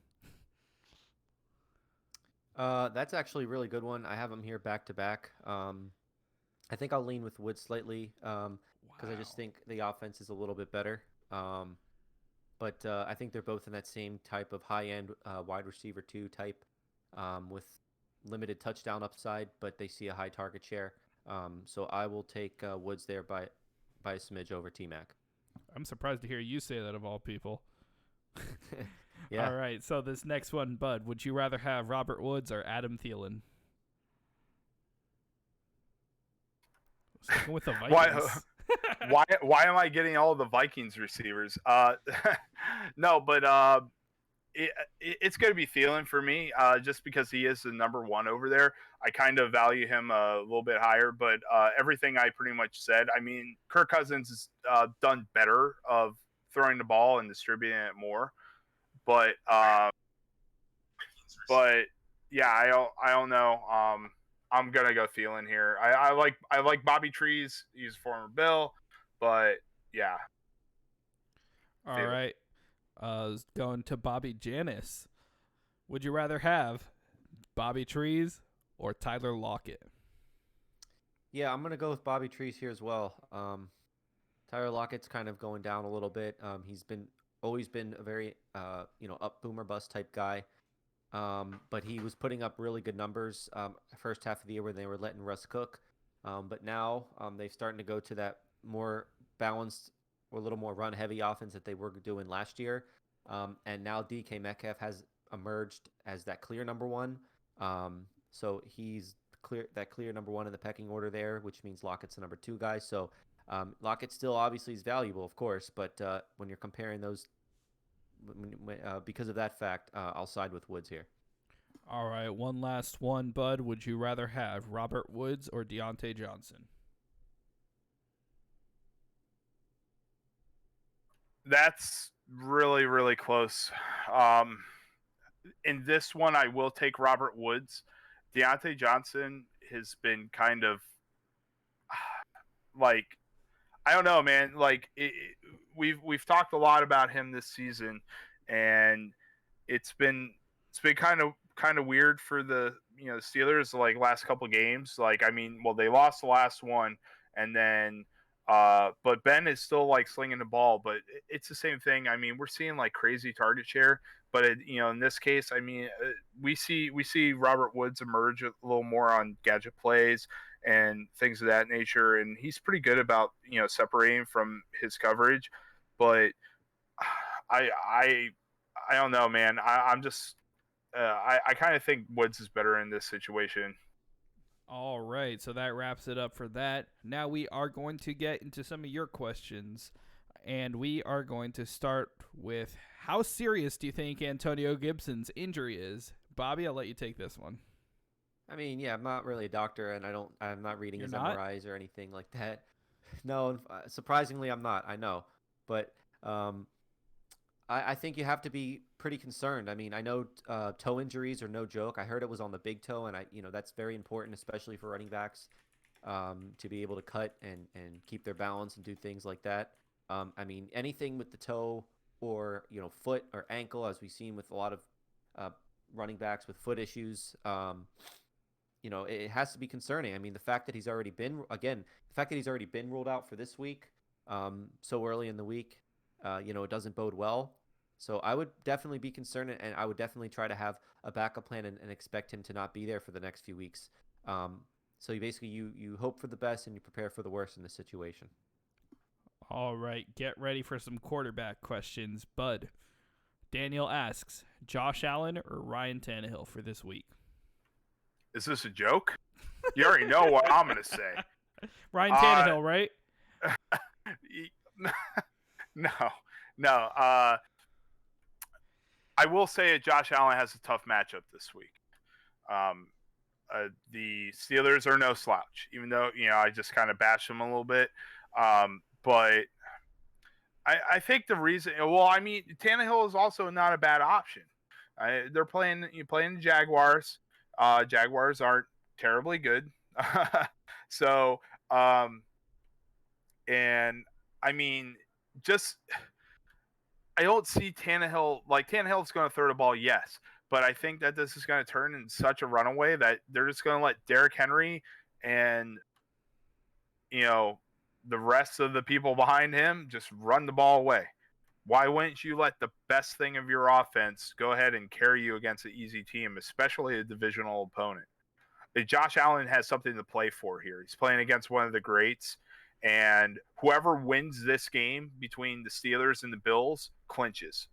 [SPEAKER 2] That's actually a really good one. I have them here back to back. I think I'll lean with Woods slightly because I just think the offense is a little bit better. But I think they're both in that same type of high-end wide receiver 2 type with limited touchdown upside, but they see a high target share. So I will take Woods there by a smidge over T-Mac.
[SPEAKER 1] I'm surprised to hear you say that of all people.
[SPEAKER 2] Yeah.
[SPEAKER 1] All right, so this next one, Bud, would you rather have Robert Woods or Adam Thielen? Sticking with the Vikings.
[SPEAKER 3] Why am I getting all the Vikings receivers? No, but it's going to be Thielen for me, just because he is the number 1 over there. I kind of value him a little bit higher, but everything I pretty much said. I mean, Kirk Cousins has done better of throwing the ball and distributing it more, but yeah, I don't know. I'm gonna go Thielen here. I like Bobby Trees. He's a former Bill, but yeah.
[SPEAKER 1] All right. Going to Bobby Janis. Would you rather have Bobby Trees or Tyler Lockett?
[SPEAKER 2] Yeah, I'm gonna go with Bobby Trees here as well. Tyler Lockett's kind of going down a little bit. He's always been a very up boomer bust type guy. But he was putting up really good numbers first half of the year when they were letting Russ cook. But now they're starting to go to that more balanced or a little more run-heavy offense that they were doing last year. And now DK Metcalf has emerged as that clear number 1. So he's clear number 1 in the pecking order there, which means Lockett's the number 2 guy. So Lockett still obviously is valuable, of course, but when you're comparing those, because of that fact, I'll side with Woods here.
[SPEAKER 1] All right, one last one, Bud. Would you rather have Robert Woods or Deontay Johnson?
[SPEAKER 3] That's really, really close. In this one, I will take Robert Woods. Deontay Johnson has been kind of like, I don't know, man. Like we've talked a lot about him this season, and it's been kind of weird for the Steelers like last couple games. Like, I mean, well, they lost the last one, and then but Ben is still like slinging the ball, but it's the same thing. I mean, we're seeing like crazy target share, but in this case, I mean, we see Robert Woods emerge a little more on gadget plays and things of that nature, and he's pretty good about separating from his coverage, but I don't know, man. I'm just I kind of think Woods is better in this situation.
[SPEAKER 1] All right, so that wraps it up for that. Now we are going to get into some of your questions, and we are going to start with how serious do you think Antonio Gibson's injury is? Bobby, I'll let you take this one.
[SPEAKER 2] I mean, yeah, I'm not really a doctor, and I'm not reading
[SPEAKER 1] You're
[SPEAKER 2] his
[SPEAKER 1] not?
[SPEAKER 2] MRIs or anything like that. No, surprisingly, I'm not. I know, but um, I think you have to be pretty concerned. I mean, I know toe injuries are no joke. I heard it was on the big toe, and that's very important, especially for running backs, to be able to cut and keep their balance and do things like that. I mean, anything with the toe or foot or ankle, as we've seen with a lot of uh, running backs with foot issues. It has to be concerning. I mean, the fact that he's already been ruled out for this week, so early in the week, it doesn't bode well. So I would definitely be concerned, and I would definitely try to have a backup plan and expect him to not be there for the next few weeks. So you hope for the best and you prepare for the worst in this situation.
[SPEAKER 1] All right, get ready for some quarterback questions. Bud, Daniel asks, Josh Allen or Ryan Tannehill for this week?
[SPEAKER 3] Is this a joke? You already know what I'm going to say.
[SPEAKER 1] Ryan Tannehill, right?
[SPEAKER 3] No. I will say that Josh Allen has a tough matchup this week. The Steelers are no slouch, even though I just kind of bashed them a little bit. But I think the reason, Tannehill is also not a bad option. They're playing the Jaguars. Jaguars aren't terribly good. So, and I mean, just I don't see Tannehill. Like, Tannehill's going to throw the ball, yes, but I think that this is going to turn in such a runaway that they're just going to let Derrick Henry and the rest of the people behind him just run the ball away. Why wouldn't you let the best thing of your offense go ahead and carry you against an easy team, especially a divisional opponent? Josh Allen has something to play for here. He's playing against one of the greats, and whoever wins this game between the Steelers and the Bills clinches.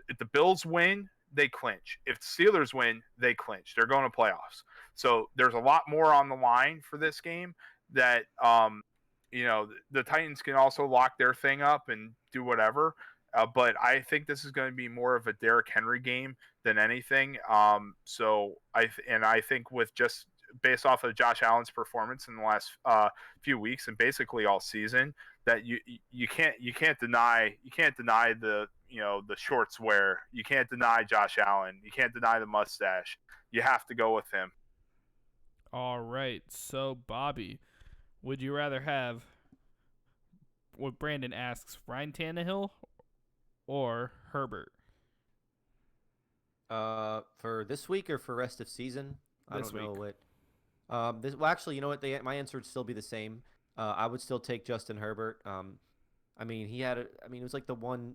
[SPEAKER 3] If the Bills win, they clinch. If the Steelers win, they clinch. They're going to playoffs. So there's a lot more on the line for this game that the Titans can also lock their thing up and do whatever. But I think this is going to be more of a Derrick Henry game than anything. So I think with just based off of Josh Allen's performance in the last few weeks and basically all season, that you can't deny the the shorts wear. You can't deny Josh Allen. You can't deny the mustache. You have to go with him.
[SPEAKER 1] All right. So, Bobby, would you rather have what Brandon asks, Ryan Tannehill or Herbert?
[SPEAKER 2] For this week or for rest of season? I
[SPEAKER 1] This
[SPEAKER 2] don't know
[SPEAKER 1] week.
[SPEAKER 2] what. Well, actually, you know what? My answer would still be the same. I would still take Justin Herbert. I mean, it was like the one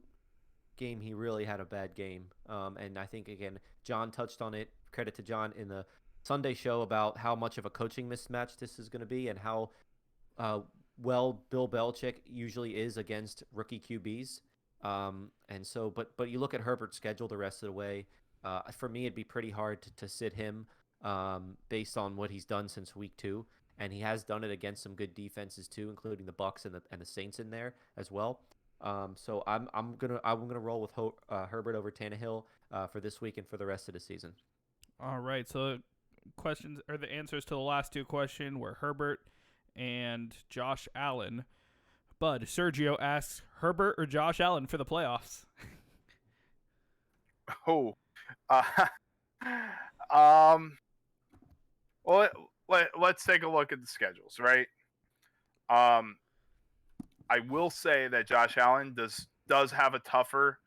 [SPEAKER 2] game he really had a bad game. And I think again, John touched on it. Credit to John in the Sunday show about how much of a coaching mismatch this is going to be and how well Bill Belichick usually is against rookie QBs. And so, but you look at Herbert's schedule the rest of the way. For me, it'd be pretty hard to sit him based on what he's done since week 2, and he has done it against some good defenses too, including the Bucs and the Saints in there as well. So I'm gonna roll with Herbert over Tannehill for this week and for the rest of the season.
[SPEAKER 1] All right. So, questions or the answers to the last two questions were Herbert and Josh Allen. Bud, Sergio asks Herbert or Josh Allen for the playoffs.
[SPEAKER 3] Oh, well, let's take a look at the schedules, right? I will say that Josh Allen does have a tougher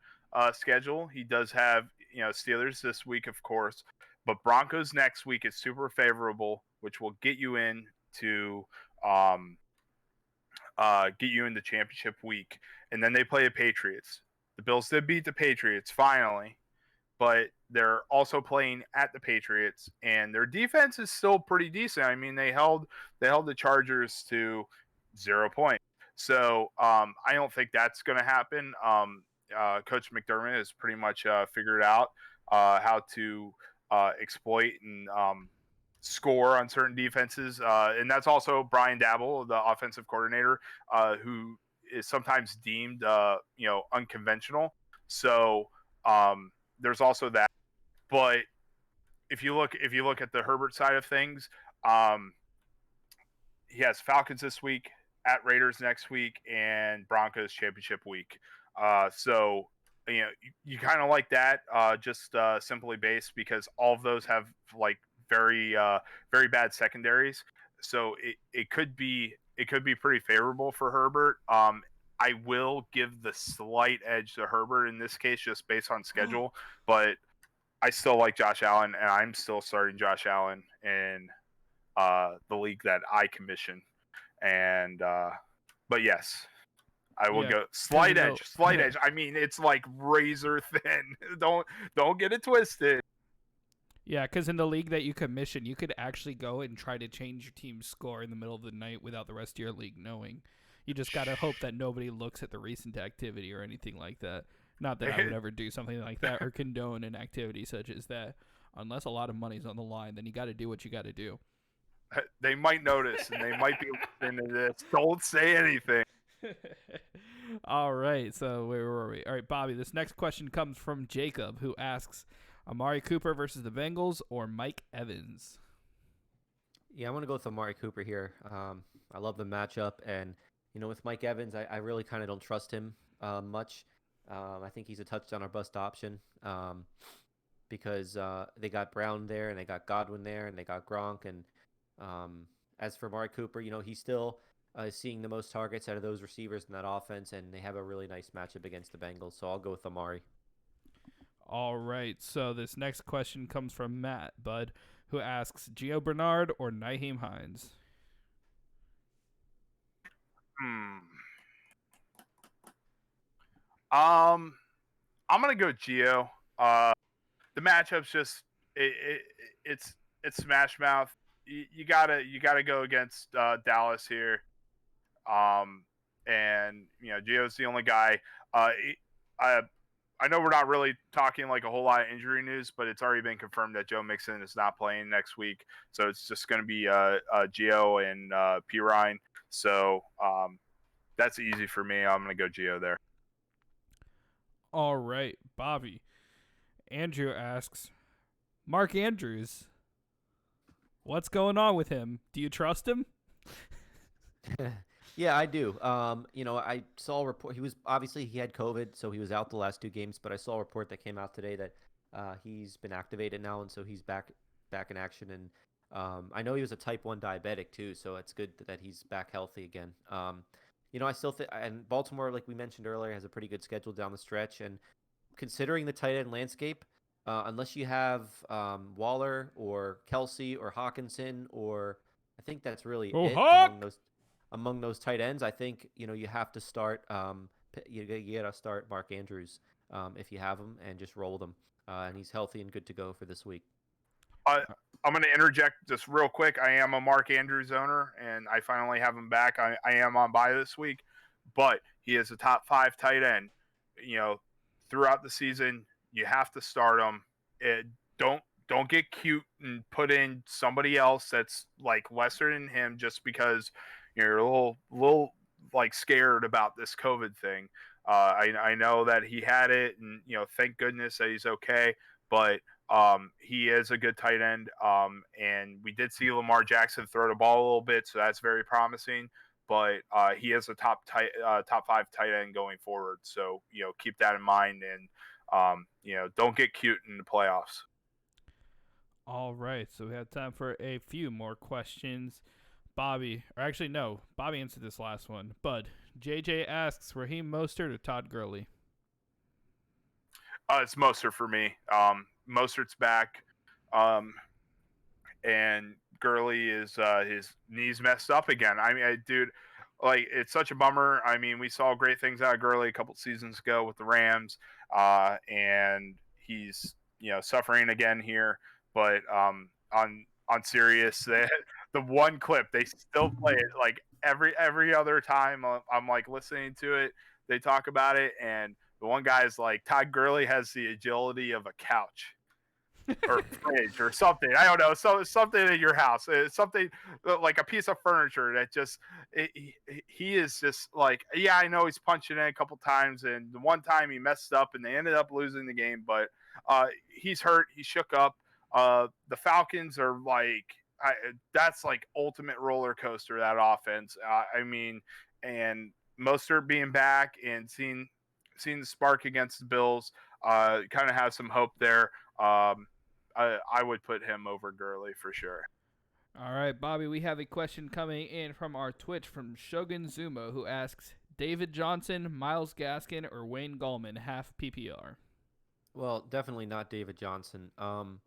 [SPEAKER 3] schedule. He does have Steelers this week, of course, but Broncos next week is super favorable, which will get you into championship week, and then they play the Patriots. The Bills did beat the Patriots finally, but they're also playing at the Patriots, and their defense is still pretty decent. I mean, they held the Chargers to 0 points. So I don't think that's going to happen. Coach McDermott has pretty much figured out how to exploit and score on certain defenses. And that's also Brian Dabble, the offensive coordinator, who is sometimes deemed, unconventional. So there's also that. But if you look at the Herbert side of things, he has Falcons this week, at Raiders next week, and Broncos championship week. So you kind of like that, just simply based because all of those have like very very bad secondaries. So it could be pretty favorable for Herbert. I will give the slight edge to Herbert in this case, just based on schedule, but I still like Josh Allen, and I'm still starting Josh Allen in the league that I commission. And but yes, I will go slight edge. I mean, it's like razor thin. don't get it twisted.
[SPEAKER 1] Yeah, because in the league that you commission, you could actually go and try to change your team's score in the middle of the night without the rest of your league knowing. You just got to hope that nobody looks at the recent activity or anything like that. Not that I would ever do something like that or condone an activity such as that. Unless a lot of money's on the line, then you got to do what you got to do.
[SPEAKER 3] They might notice, and they might be listening to this. Don't say anything.
[SPEAKER 1] All right, so where were we? All right, Bobby, this next question comes from Jacob, who asks, Amari Cooper versus the Bengals or Mike Evans?
[SPEAKER 2] Yeah, I want to go with Amari Cooper here. I love the matchup, and with Mike Evans, I really kind of don't trust him much. I think he's a touchdown or bust option because they got Brown there, and they got Godwin there, and they got Gronk, and as for Amari Cooper, he's still seeing the most targets out of those receivers in that offense, and they have a really nice matchup against the Bengals, so I'll go with Amari.
[SPEAKER 1] All right, so this next question comes from Matt, Bud, who asks, Gio Bernard or Nyheim Hines?
[SPEAKER 3] I'm gonna go Gio. The matchup's just it's smash mouth. You gotta go against Dallas here. And Gio's the only guy. I know we're not really talking like a whole lot of injury news, but it's already been confirmed that Joe Mixon is not playing next week, so it's just going to be Gio and P. Ryan. So that's easy for me. I'm going to go Gio there.
[SPEAKER 1] All right, Bobby. Andrew asks, Mark Andrews, what's going on with him? Do you trust him?
[SPEAKER 2] Yeah, I do. I saw a report. He had COVID, so he was out the last 2 games. But I saw a report that came out today that he's been activated now, and so he's back in action. And I know he was a type 1 diabetic too, so it's good that he's back healthy again. I still think, and Baltimore, like we mentioned earlier, has a pretty good schedule down the stretch. And considering the tight end landscape, unless you have Waller or Kelsey or Hawkinson, or I think that's really it among those tight ends. I think you have to start. You got to start Mark Andrews if you have him, and just roll them. And he's healthy and good to go for this week.
[SPEAKER 3] I'm going to interject just real quick. I am a Mark Andrews owner, and I finally have him back. I am on bye this week, but he is a top 5 tight end. Throughout the season, you have to start him. Don't get cute and put in somebody else that's like lesser than him just because you're a little like scared about this COVID thing. I know that he had it, and thank goodness that he's okay. But he is a good tight end, and we did see Lamar Jackson throw the ball a little bit, so that's very promising. But he is a top 5 tight end going forward, so keep that in mind, and don't get cute in the playoffs.
[SPEAKER 1] All right, so we have time for a few more questions. Bobby answered this last one. Bud, JJ asks, Raheem Mostert or Todd Gurley?
[SPEAKER 3] It's Mostert for me. Mostert's back, and Gurley is his knees messed up again. I mean, dude, like, it's such a bummer. I mean, we saw great things out of Gurley a couple seasons ago with the Rams, and he's suffering again here. But on Sirius, the one clip they still play it like every other time. I'm like listening to it. They talk about it, and The one guy is like, Todd Gurley has the agility of a couch or fridge or something. I don't know. So something in your house, something like a piece of furniture that just he is just like, yeah, I know he's punching in a couple times, and the one time he messed up and they ended up losing the game, but he's hurt. He shook up. The Falcons are like, that's like ultimate roller coaster, that offense. I mean, and Mostert being back and seeing the spark against the Bills, kind of have some hope there. I would put him over Gurley for sure.
[SPEAKER 1] All right, Bobby, we have a question coming in from our Twitch from Shogun Zuma, who asks, David Johnson, Myles Gaskin, or Wayne Gallman, half PPR?
[SPEAKER 2] Well, definitely not David Johnson. I'm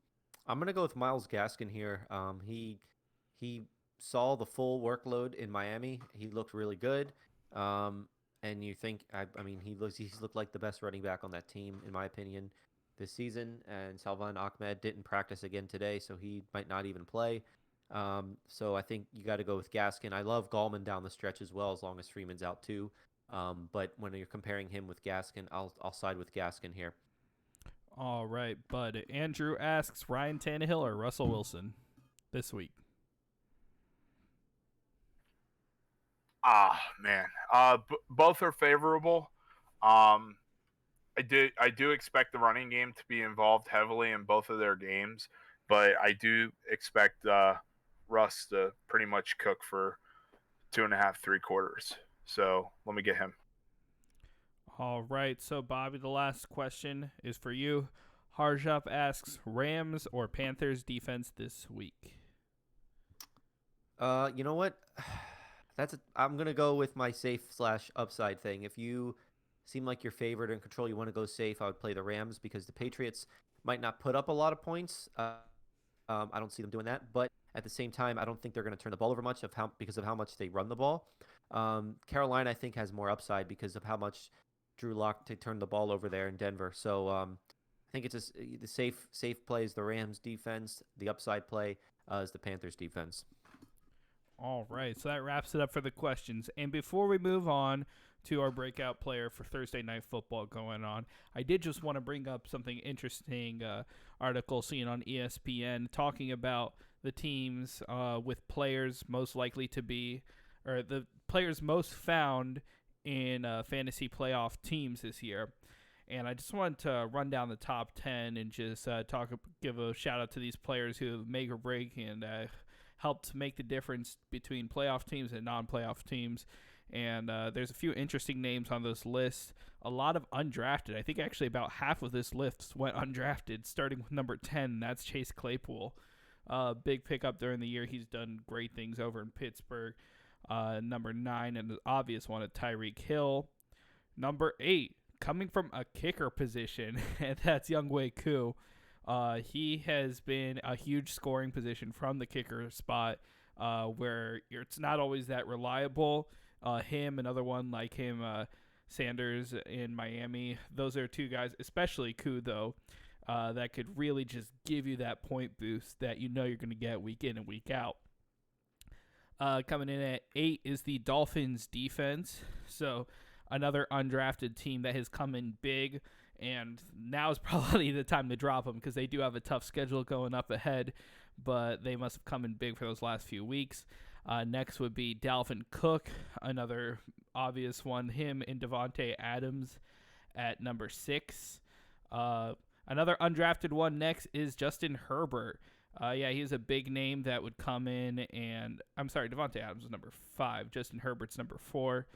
[SPEAKER 2] gonna go with Myles Gaskin here. He saw the full workload in Miami. He looked really good. And you think, I mean, he's looked like the best running back on that team, in my opinion, this season. And Salvan Ahmed didn't practice again today, so he might not even play. So I think you got to go with Gaskin. I love Gallman down the stretch as well, as long as Freeman's out too. But when you're comparing him with Gaskin, I'll side with Gaskin here.
[SPEAKER 1] All right, Bud. Andrew asks, Ryan Tannehill or Russell Wilson this week?
[SPEAKER 3] Man. Both are favorable. I do expect the running game to be involved heavily in both of their games, but I do expect Russ to pretty much cook for 2.5, 3 quarters. So let me get him.
[SPEAKER 1] All right, so Bobby, the last question is for you. Harjap asks, Rams or Panthers defense this week?
[SPEAKER 2] You know what? I'm gonna go with my safe/upside thing. If you seem like you're favored in control, you want to go safe, I would play the Rams because the Patriots might not put up a lot of points. I don't see them doing that, but at the same time, I don't think they're going to turn the ball over much because of how much they run the ball. Carolina, I think, has more upside because of how much Drew Lock to turn the ball over there in Denver. So I think it's the safe play is the Rams defense. The upside play is the Panthers defense.
[SPEAKER 1] All right, so that wraps it up for the questions. And before we move on to our breakout player for Thursday Night Football going on, I did just want to bring up something interesting article seen on ESPN talking about the teams with players most likely to be, or the players most found in fantasy playoff teams this year. And I just wanted to run down the top 10 and just give a shout out to these players who make or break and helped make the difference between playoff teams and non-playoff teams. And there's a few interesting names on this list. A lot of undrafted. I think actually about half of this list went undrafted, starting with number 10. That's Chase Claypool. Big pickup during the year. He's done great things over in Pittsburgh. Number 9, and the obvious one, Tyreek Hill. Number 8, coming from a kicker position, and that's Younghoe Koo. He has been a huge scoring position from the kicker spot, where it's not always that reliable. Him, another one like him, Sanders in Miami. Those are two guys, especially Koo, though, that could really just give you that point boost that you know you're going to get week in and week out. Coming in at 8 is the Dolphins defense. So another undrafted team that has come in big. And now is probably the time to drop them because they do have a tough schedule going up ahead, but they must have come in big for those last few weeks. Next would be Dalvin Cook, another obvious one. Him and Devontae Adams at number 6. Another undrafted one next is Justin Herbert. He's a big name that would come in, and I'm sorry, Devontae Adams is number 5. Justin Herbert's number 4.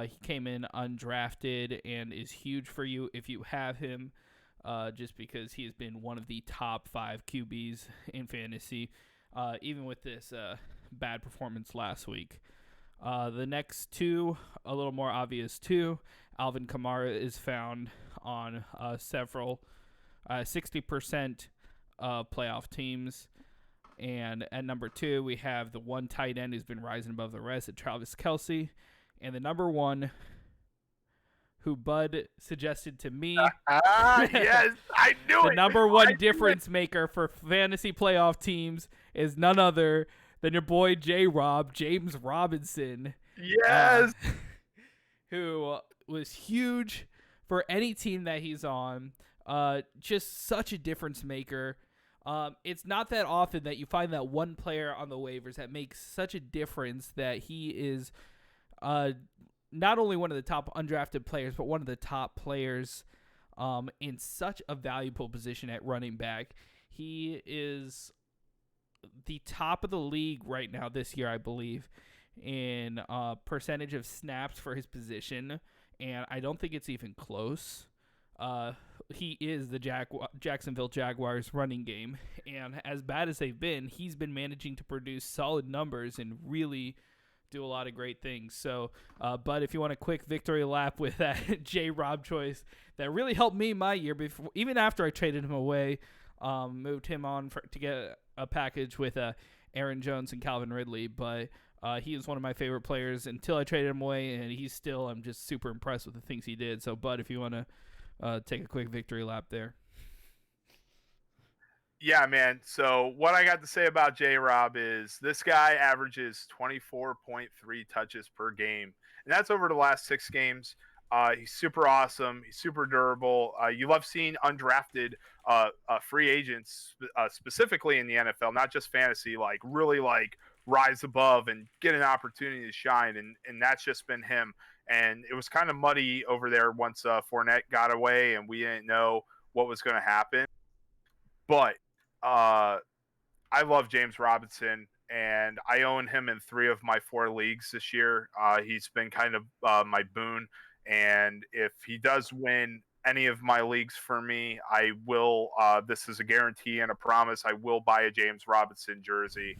[SPEAKER 1] He came in undrafted and is huge for you if you have him, just because he has been one of the top 5 QBs in fantasy, even with this bad performance last week. The next 2, a little more obvious too. Alvin Kamara is found on several 60% playoff teams. And at number 2, we have the one tight end who's been rising above the rest, Travis Kelce. And the number 1, who Bud suggested to me.
[SPEAKER 3] Yes, I knew it.
[SPEAKER 1] The number 1 difference maker for fantasy playoff teams is none other than your boy J-Rob, James Robinson.
[SPEAKER 3] Yes.
[SPEAKER 1] Who was huge for any team that he's on. Just such a difference maker. It's not that often that you find that one player on the waivers that makes such a difference that he is not only one of the top undrafted players, but one of the top players in such a valuable position at running back. He is the top of the league right now this year, I believe, in percentage of snaps for his position, and I don't think it's even close. He is the Jacksonville Jaguars running game, and as bad as they've been, he's been managing to produce solid numbers and really do a lot of great things. So, but if you want a quick victory lap with that J-Rob choice, that really helped me my year before, even after I traded him away, moved him on to get a package with Aaron Jones and Calvin Ridley, but he is one of my favorite players until I traded him away, and I'm just super impressed with the things he did. So, Bud, if you want to take a quick victory lap there.
[SPEAKER 3] Yeah, man. So what I got to say about J-Rob is this guy averages 24.3 touches per game, and that's over the last 6 games. He's super awesome. He's super durable. You love seeing undrafted free agents, specifically in the NFL, not just fantasy, like really like rise above and get an opportunity to shine, and that's just been him. And it was kind of muddy over there once Fournette got away, and we didn't know what was going to happen. But I love James Robinson, and I own him in 3 of my 4 leagues this year. He's been kind of my boon, and if he does win any of my leagues for me, I will. This is a guarantee and a promise. I will buy a James Robinson jersey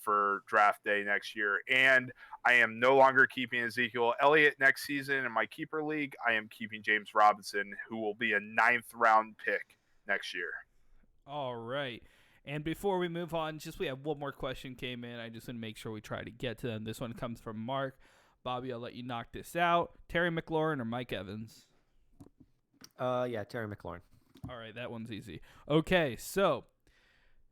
[SPEAKER 3] for draft day next year. And I am no longer keeping Ezekiel Elliott next season in my keeper league. I am keeping James Robinson, who will be a 9th round pick next year.
[SPEAKER 1] All right. And before we move on, we have one more question came in. I just want to make sure we try to get to them. This one comes from Mark. Bobby, I'll let you knock this out. Terry McLaurin or Mike Evans?
[SPEAKER 2] Yeah, Terry McLaurin.
[SPEAKER 1] All right, that one's easy. Okay, so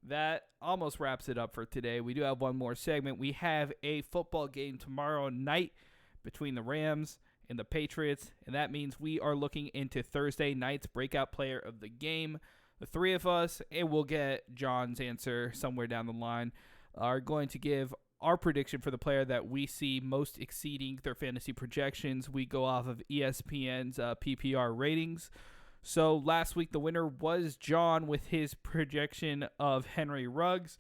[SPEAKER 1] that almost wraps it up for today. We do have one more segment. We have a football game tomorrow night between the Rams and the Patriots, and that means we are looking into Thursday night's breakout player of the game. The 3 of us, and we'll get John's answer somewhere down the line, are going to give our prediction for the player that we see most exceeding their fantasy projections. We go off of ESPN's PPR ratings. So last week, the winner was John with his projection of Henry Ruggs,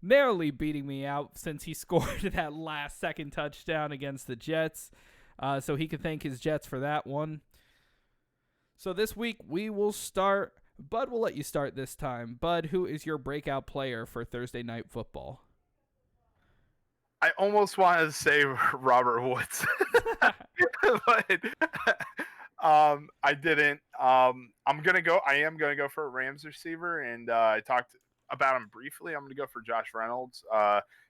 [SPEAKER 1] narrowly beating me out since he scored that last second touchdown against the Jets. So he can thank his Jets for that one. So this week, we will start. Bud, we'll let you start this time. Bud, who is your breakout player for Thursday Night Football?
[SPEAKER 3] I almost wanted to say Robert Woods, but I didn't. I am gonna go for a Rams receiver, and I talked about him briefly. I'm gonna go for Josh Reynolds.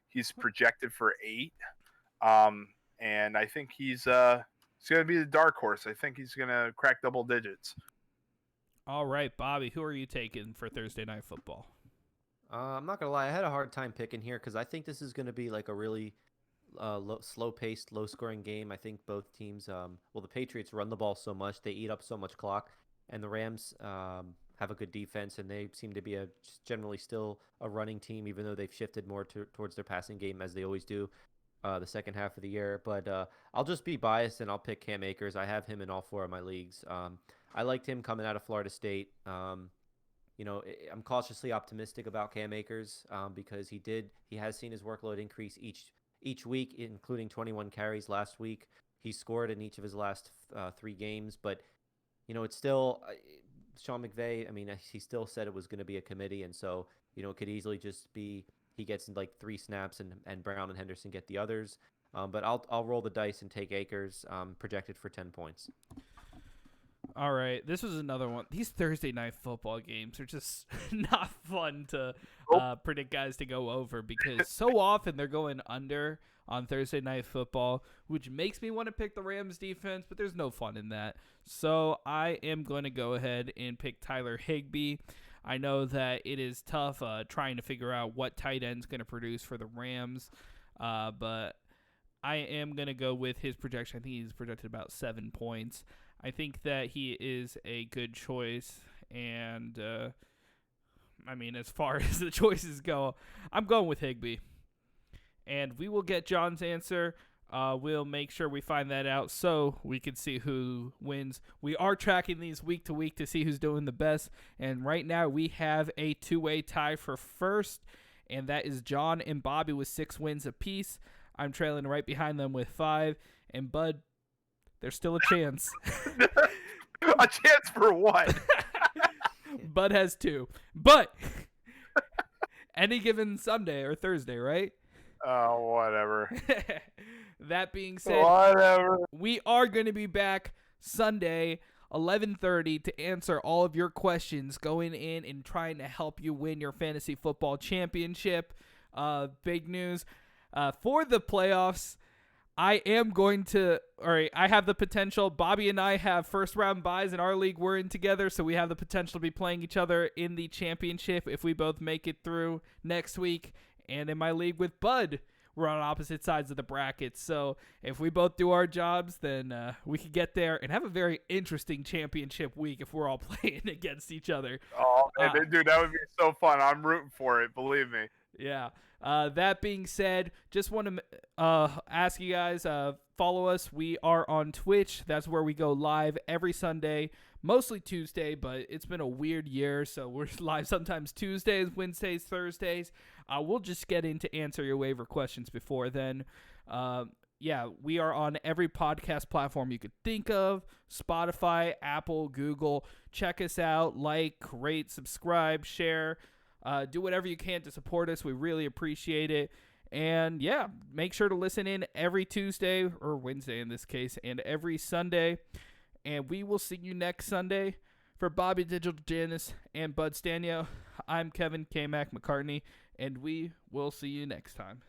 [SPEAKER 3] He's projected for 8, and I think he's gonna be the dark horse. I think he's gonna crack double digits.
[SPEAKER 1] All right, Bobby, who are you taking for Thursday Night Football?
[SPEAKER 2] I'm not going to lie. I had a hard time picking here because I think this is going to be like a really slow-paced, low-scoring game. I think both teams, the Patriots run the ball so much. They eat up so much clock. And the Rams have a good defense, and they seem to be generally still a running team, even though they've shifted more towards their passing game, as they always do the second half of the year. But I'll just be biased, and I'll pick Cam Akers. I have him in all 4 of my leagues. I liked him coming out of Florida State. I'm cautiously optimistic about Cam Akers because he has seen his workload increase each week, including 21 carries last week. He scored in each of his last 3 games, but it's still Sean McVay. I mean, he still said it was going to be a committee, and so it could easily just be he gets like 3 snaps and Brown and Henderson get the others. But I'll roll the dice and take Akers, projected for 10 points.
[SPEAKER 1] All right, this was another one. These Thursday Night Football games are just not fun to predict guys to go over because so often they're going under on Thursday Night Football, which makes me want to pick the Rams defense, but there's no fun in that. So I am going to go ahead and pick Tyler Higbee. I know that it is tough trying to figure out what tight end's going to produce for the Rams, but I am going to go with his projection. I think he's projected about 7 points. I think that he is a good choice, and I mean, as far as the choices go, I'm going with Higbee. And we will get John's answer. We'll make sure we find that out so we can see who wins. We are tracking these week to week to see who's doing the best. And right now we have a two-way tie for first, and that is John and Bobby with 6 wins apiece. I'm trailing right behind them with 5. And Bud, there's still a chance.
[SPEAKER 3] A chance for what?
[SPEAKER 1] Bud has 2. But any given Sunday or Thursday, right?
[SPEAKER 3] Oh, whatever.
[SPEAKER 1] That being said,
[SPEAKER 3] Whatever.
[SPEAKER 1] we are going to be back Sunday, 11:30, to answer all of your questions going in and trying to help you win your fantasy football championship. Big news for the playoffs. I have the potential. Bobby and I have first round buys in our league. We're in together, so we have the potential to be playing each other in the championship if we both make it through next week. And in my league with Bud, we're on opposite sides of the bracket. So if we both do our jobs, then we could get there and have a very interesting championship week if we're all playing against each other.
[SPEAKER 3] Oh, man, dude, that would be so fun. I'm rooting for it, believe me.
[SPEAKER 1] Yeah. That being said, just want to ask you guys, follow us. We are on Twitch. That's where we go live every Sunday, mostly Tuesday, but it's been a weird year, so we're live sometimes Tuesdays, Wednesdays, Thursdays. We'll just get into answer your waiver questions before then. Yeah, we are on every podcast platform you could think of, Spotify, Apple, Google. Check us out, like, rate, subscribe, share. Do whatever you can to support us. We really appreciate it. And yeah, make sure to listen in every Tuesday, or Wednesday in this case, and every Sunday. And we will see you next Sunday. For Bobby Digital Janice and Bud Stanio, I'm Kevin K. Mac McCartney, and we will see you next time.